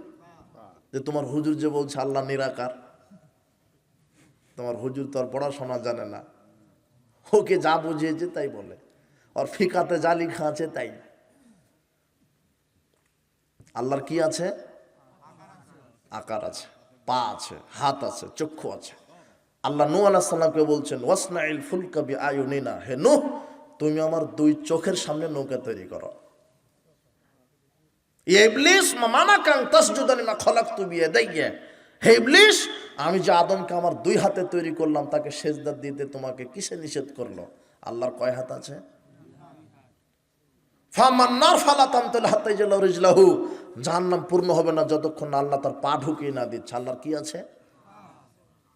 যে তোমার হুজুর যে বলছে আল্লাহ নিরাকার, তোমার হুজুর তো আর পড়াশোনা জানে না, ওকে যা বুঝিয়েছে তাই বলে, আর ফিকাতে যা লেখা আছে তাই। আল্লাহর কি আছে? আকার আছে, পা আছে, হাত আছে, চক্ষু আছে। আল্লাহ নূহ আলাইহিস সালামকে বলছেন, ওয়াসনাইল ফুলকা বিআয়ুনিনা, হে নূহ তুমি আমার 2 চোখের সামনে নৌকা তৈরি করো। ইবলিস মামানাকা তাসজুদা লিমা খালাকতু বিয়াদাইয়া, হে ইবলিস আমি যে আদমকে আমার 2 হাতে তৈরি করলাম, তাকে সেজদা দিতে তোমাকে কিসে নিষেধ করলো? আল্লাহর কয় হাত আছে? ফামান্নার ফালা তামতাল হাত্তা ইয়াজলা রিজলাহু, জাহান্নাম পূর্ণ হবে না যতক্ষণ না আল্লাহ তার পা ঢুকিয়ে না দিচ্ছে। আল্লাহর কি আছে?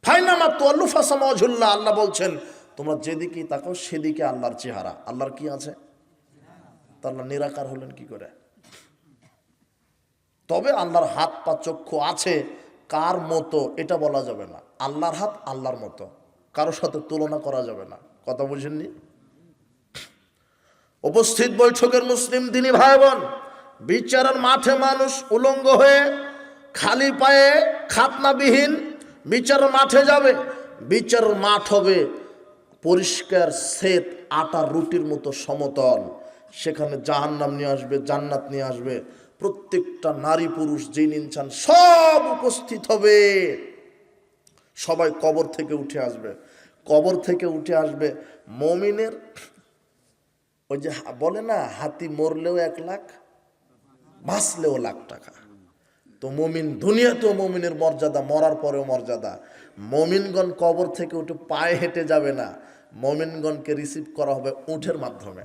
ফাইনামা তুয়াল্লু ফাসামা ওয়াজহুল্লাহ, আল্লাহ বলছেন তোমরা যেদিকেই তাকাও সেদিকে আল্লাহর চেহারা। আল্লাহর কি আছে? তা আল্লাহ নিরাকার হলেন কি করে? তবে আল্লাহর হাত পা চক্ষু আছে, কার মতো এটা বলা যাবে না। আল্লাহর হাত আল্লাহর মতো, কারোর সাথে তুলনা করা যাবে না। কথা বুঝেননি? উপস্থিত বৈঠকের মুসলিম দিনী ভাই বোন, বিচারের মাঠে মানুষ উলঙ্গ হয়ে খালি পায়ে খাতনাবিহীন বিচারের মাঠে যাবে। বিচারের মাঠ হবে পরিষ্কার শ্বেত আটার রুটির মতো সমতল। সেখানে জাহান্নাম নিয়ে আসবে, জান্নাত নিয়ে আসবে। প্রত্যেকটা নারী পুরুষ জিন ইনসান সব উপস্থিত হবে। সবাই কবর থেকে উঠে আসবে। কবর থেকে উঠে আসবে মুমিনের, ওই যে বলে না হাতি মরলেও 1 লাখ, বাঁচলেও লাখ টাকা। তো মুমিন, দুনিয়াতেও মুমিনের মর্যাদা, মরার পরেও মর্যাদা। মুমিনগণ কবর থেকে উঠে পায়ে হেঁটে যাবে না, মুমিনগণকে রিসিভ করা হবে উটের মাধ্যমে।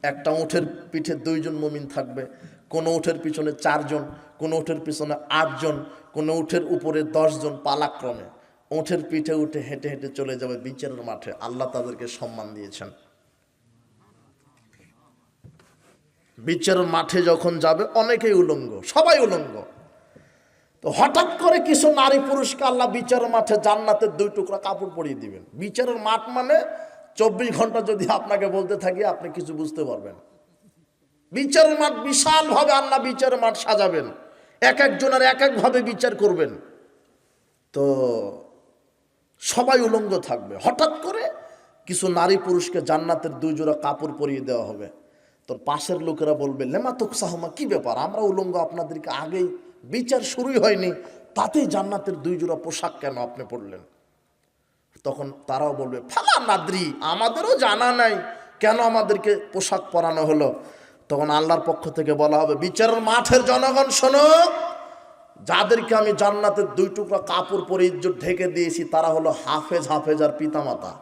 একটা উটের পিঠে 2 জন মুমিন থাকবে, কোন উটের পিছনে 4 জন, কোন উটের পিছনে 8 জন, কোন উটের উপরে 10 জন, পালাক্রমে উটের পিঠে উঠে হেঁটে হেঁটে চলে যাবে বিচারের মাঠে। আল্লাহ তাদেরকে সম্মান দিয়েছেন। বিচারের মাঠে যখন যাবে অনেকেই উলঙ্গ, সবাই উলঙ্গ। তো হঠাৎ করে কিছু নারী পুরুষকে আল্লাহ বিচারের মাঠে জান্নাতের 2 টুকরা কাপড় পরিয়ে দিবেন। বিচারের মাঠ মানে 24 ঘন্টা যদি আপনাকে বলতে থাকি আপনি কিছু বুঝতে পারবেন। বিচারের মাঠ বিশাল ভাবে আল্লাহ বিচারের মাঠ সাজাবেন, এক একজনের এক এক ভাবে বিচার করবেন। তো সবাই উলঙ্গ থাকবে। হঠাৎ করে কিছু নারী পুরুষকে জান্নাতের 2 জোড়া কাপড় পরিয়ে দেওয়া হবে। তোর পাশের লোকেরা বলবে লেমা তুকসাহমা, কি ব্যাপার, আমরা উলঙ্গ, আপনাদেরকে আগেই বিচার শুরুই হয়নি, তাতেই জান্নাতের 2 জোড়া পোশাক কেন আপনি পরলেন? তখন তারাও বলবে ফালা নাদ্রি, আমাদেরও জানা নাই কেন আমাদেরকে পোশাক পরানো হলো। তখন আল্লাহর পক্ষ থেকে বলা হবে বিচারের মাঠের জনগণ শোনো, যাদেরকে আমি জান্নাতের 2 টুকরা কাপড় পরে ইজ্জত ঢেকে দিয়েছি তারা হলো হাফেজ, হাফেজার পিতামাতা।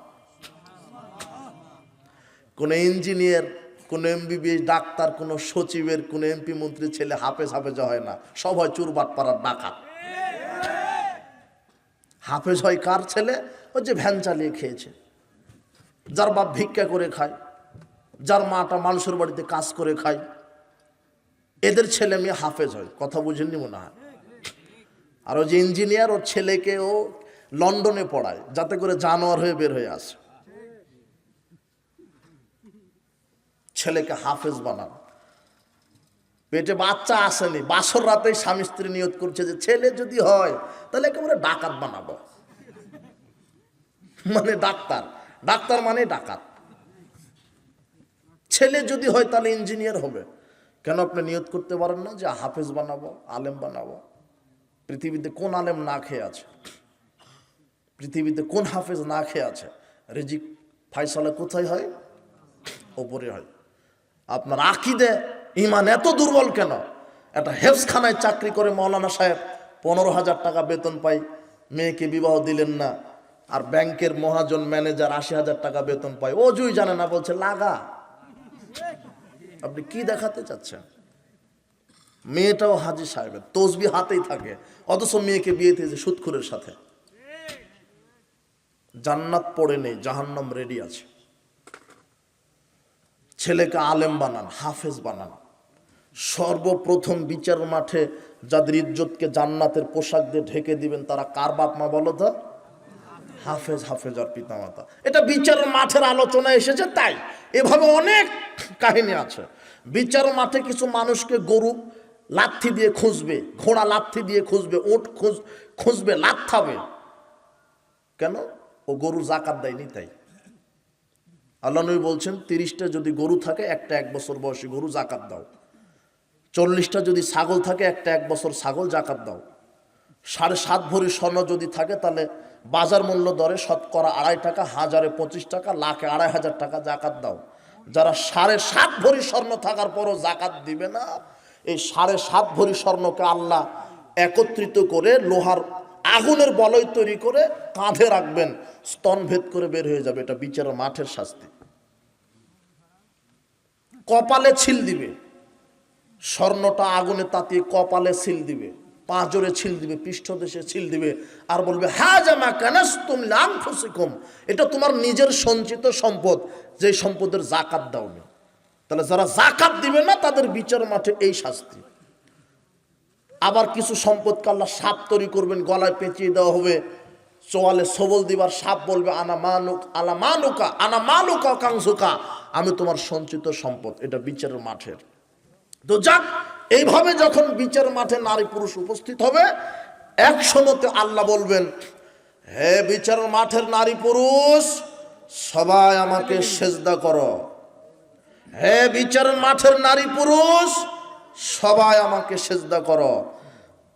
কোন ইঞ্জিনিয়ার, কোন MBBS ডাক্তার, কোন সচিবের, কোন MP মন্ত্রীর ছেলে হাফেজ হাফেজা হয় না, সব হয় চুরবাট পাড়ার ডাকাত। হাফেজ হয় কার ছেলে? ওই যে ভ্যান চালিয়ে খেয়েছে, যার বাপ ভিক্ষা করে খায়, যার মাটা মানুষের বাড়িতে কাজ করে খায়, এদের ছেলে মেয়ে হাফেজ হয়। কথা বুঝেননি মনে হয়? আর ওই যে ইঞ্জিনিয়ার, ওর ছেলেকে ও লন্ডনে পড়ায় যাতে করে জানোয়ার হয়ে বের হয়ে আসে। ছেলেকে হাফেজ বানান। পেটে বাচ্চা আসেনি, বাসর রাতে স্বামী স্ত্রী নিয়ত করছে যে ছেলে যদি হয় তাহলে একেবারে ডাকাত বানাবো। মানে ডাক্তার, ডাক্তার মানে ডাকাত। ছেলে যদি হয় তাহলে ইঞ্জিনিয়ার হবে। কেন আপনি নিয়ত করতে পারেন না যে হাফেজ বানাবো, আলেম বানাবো? পৃথিবীতে কোন আলেম না খেয়ে আছে? পৃথিবীতে কোন হাফেজ না খেয়ে আছে? রিজিক ফায়সালা কোথায় হয়? ওপরে হয়। আপনার আকীদা ঈমান এত দুর্বল কেন? একটা হেফজখানায় চাকরি করে মৌলানা সাহেব 15,000 টাকা বেতন পাই, মেয়েকে বিবাহ দিলেন না। আর ব্যাংকের মহাজন ম্যানেজার 80,000 টাকা বেতন পায়, অজুই জানে না, বলছে লাগা। আপনি কি দেখাতে চাচ্ছেন? মেয়েটাও হাজী সাহেবের, তসবি হাতেই থাকে, অথচ মেয়েকে বিয়ে দিয়েছে সুদখোরের সাথে। জান্নাত পড়ে নেই, জাহান্নাম রেডি আছে। ছেলেকে আলেম বানান, হাফেজ বানান। সর্বপ্রথম বিচার মাঠে যাদের ইজ্জতকে জান্নাতের পোশাক দিয়ে ঢেকে দিবেন তারা কার বাপ মা বলো তো? হাফেজ, হাফেজার পিতামাতা। এটা বিচারের মাঠের আলোচনা এসেছে, তাই এভাবে অনেক কাহিনী আছে। বিচার মাঠে কিছু মানুষকে গরু লাথি দিয়ে খুঁজবে, ঘোড়া লাথি দিয়ে খুঁজবে, উট খুঁজবে, লাথাবে। কেন? ও গরু জাকাত দেয়নি তাই। আল্লাহ নবী বলছেন 30টা যদি গরু থাকে একটা 1 বছর বয়সী গরু জাকাত দাও। 40টা যদি ছাগল থাকে একটা 1 বছর ছাগল জাকাত দাও। 7.5 ভরি স্বর্ণ যদি থাকে তাহলে বাজার মূল্য দরে শতকরা 2.5 টাকা, হাজারে 25 টাকা, লাখে 2,500 টাকা জাকাত দাও। যারা 7.5 ভরি স্বর্ণ থাকার পরও জাকাত দিবে না, এই 7.5 ভরি স্বর্ণকে আল্লাহ একত্রিত করে লোহার আগুনের বলয় তৈরি করে কাঁধে রাখবেন, স্তন ভেদ করে বের হয়ে যাবে। এটা বিচারের মাঠের শাস্তি। কপালে ছিল দিবে, স্বর্ণটা আগুনে তাতিয়ে কপালে ছিল দিবে, পাঁজরে ছিল দিবে, পৃষ্ঠদেশে ছিল দিবে, আর বলবে হাযা মা কানাসতুম লিআনফুসিকুম, এটা তোমার নিজের সঞ্চিত সম্পদ, যে সম্পদের যাকাত দাওনি। তাহলে যারা যাকাত দিবে না তাদের বিচার মাঠে এই শাস্তি। আবার কিছু সম্পদকে আল্লাহ সাপ তৈরি করবেন, গলায় পেঁচিয়ে দেওয়া হবে, চোয়ালে সবল দিবার, সাপ বলবে আনা মালুকা কাংসুকা, আমি তোমার সঞ্চিত সম্পদ। এটা বিচারের মাঠের। তো যাক, এইভাবে যখন বিচার মাঠে নারী পুরুষ উপস্থিত হবে, এক সময়তে আল্লাহ বলবেন, হে বিচারের মাঠের নারী পুরুষ সবাই আমাকে সেজদা করো। হে বিচারের মাঠের নারী পুরুষ সবাই আমাকে সেজদা করো।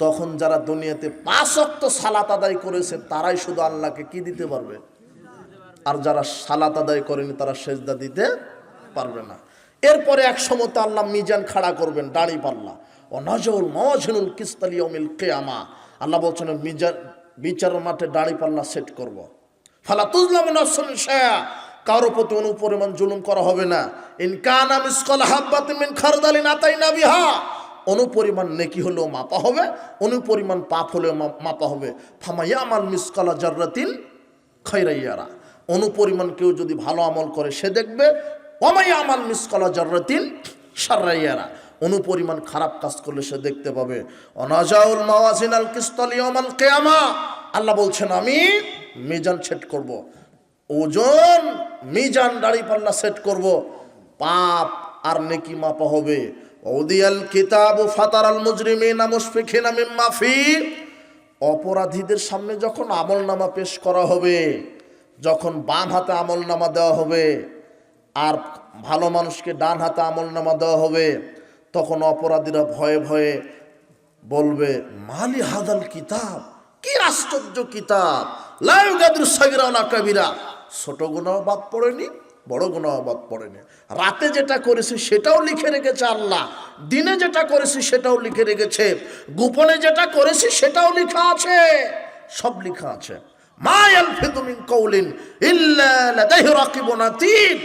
তখন যারা দুনিয়াতে 5 ওয়াক্ত সালাত আদায় করেছে তারাই শুধু আল্লাহকে কি দিতে পারবে, আর যারা সালাত আদায় করেনি তারা সেজদা দিতে পারবে না। এরপরে এক সময়তে আল্লাহ মিজান খাড়া করবেন, দাড়ি পাল্লা, ও নাজউল মাওয়াজিনুল কিসত লিয়াউমিল কিয়ামা। আল্লাহ বলছেন মিজান, বিচারের মাঠে দাড়ি পাল্লা সেট করব। ফালা তুজলামু নাফসুন শাইআ, কারো প্রতি অনুপরিমাণ জুলুম করা হবে না। ইন কানা মিসকাল হাববাতিন মিন খারদালিন আতাইনা বিহা, অনুপরিমাণ নেকি হলেও মাপা হবে, অনুপরিমাণ পাপ হলেও মাপা হবে। ফামা ইয়ামাল মিসকালা জাররাতিন খায়রা ইয়ারা, অনুপরিমাণ কেউ যদি ভালো আমল করে সে দেখবে, ওয়া ইয়ামাল মিসকালা জাররাতিন শাররা ইয়ারা, অনুপরিমাণ খারাপ কাজ করলে সে দেখতে পাবে। অনাজাউল মাওয়াজিনাল কিসত লিয়াউমিল কিয়ামা, আল্লাহ বলছেন আমি মিজান সেট করব, ওজন মিজান দাড়ি পাল্লা সেট করব, পাপ আর নেকি মাপা হবে। ওদিয়াল কিতাবু ফাতারাল মুজরিমিনা মুশফিকিনা মিম্মা ফি, অপরাধীদের সামনে যখন আমলনামা পেশ করা হবে, যখন বাম হাতে আমলনামা দেওয়া হবে আর ভালো মানুষকে ডান হাতে আমলনামা দেওয়া হবে, তখন অপরাধীরা ভয়ে ভয়ে বলবে মালি হাদাল কিতাব, কি আশ্চর্য কিতাব, লা ইউগাদিরু সাগীরা ওয়ালা কাবীরা, ছোট গুনাহ বাদ পড়েনি, বড় গুনাহ বাদ পড়েনি। রাতে যেটা করেছি সেটাও লিখে রেখেছে আল্লাহ, দিনে যেটা করেছি সেটাও লিখে রেখেছে, গোপনে যেটা করেছি সেটাও লেখা আছে, সব লেখা আছে। মা ইয়ালফিযু মিন কাওলিন ইল্লা লাদাইহি রাকিবুন আতীদ,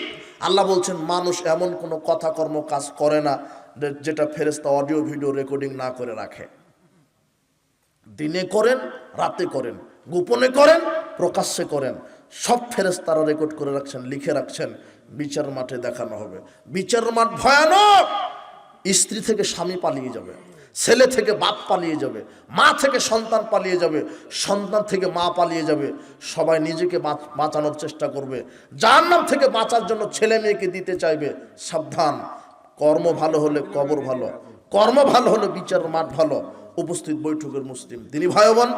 আল্লাহ বলছেন মানুষ এমন কোনো কথা কর্ম কাজ করে না যেটা ফেরেশতা অডিও ভিডিও রেকর্ডিং না করে রাখে। দিনে করেন, রাতে করেন, গোপনে করেন, প্রকাশ্যে করেন, সব ফেরেশতারা রেকর্ড করে রাখছেন, লিখে রাখছেন। বিচার মাঠে দেখানো হবে। বিচার মাঠ ভয়ানক। স্ত্রী থেকে স্বামী পালিয়ে যাবে, ছেলে থেকে বাপ পালিয়ে যাবে, মা থেকে সন্তান পালিয়ে যাবে, সন্তান থেকে মা পালিয়ে যাবে, সবাই নিজেকে বাঁচানোর চেষ্টা করবে। জাহান্নাম থেকে বাঁচার জন্য ছেলে মেয়েকে দিতে চাইবে। সাবধান, কর্ম ভালো হলে কবর ভালো, কর্ম ভালো হলে বিচার মাঠ ভালো। উপস্থিত বৈঠকের মুসলিম দিনী ভাই বোন,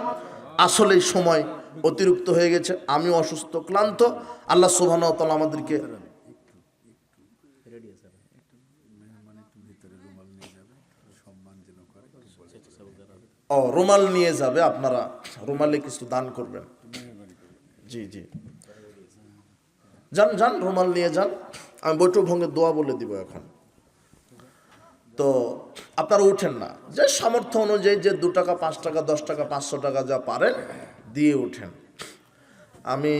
আসলে সময় অতিরিক্ত হয়ে গেছে, আমি অসুস্থ, ক্লান্ত। আল্লাহ সুবহানাহু ওয়া তাআলা আমাদেরকে রুমাল নিয়ে যাবে, আপনারা রুমালে কিছু দান করবেন। জি জি, যান যান, রুমাল নিয়ে যান। আমি বৈঠক ভঙ্গে দোয়া বলে দিব এখন। তো আপনারা উঠেন না, যে সামর্থ্য অনুযায়ী যে 2 টাকা 5 টাকা 10 টাকা 500 টাকা যা পারেন দিয়ে উঠেন। আমি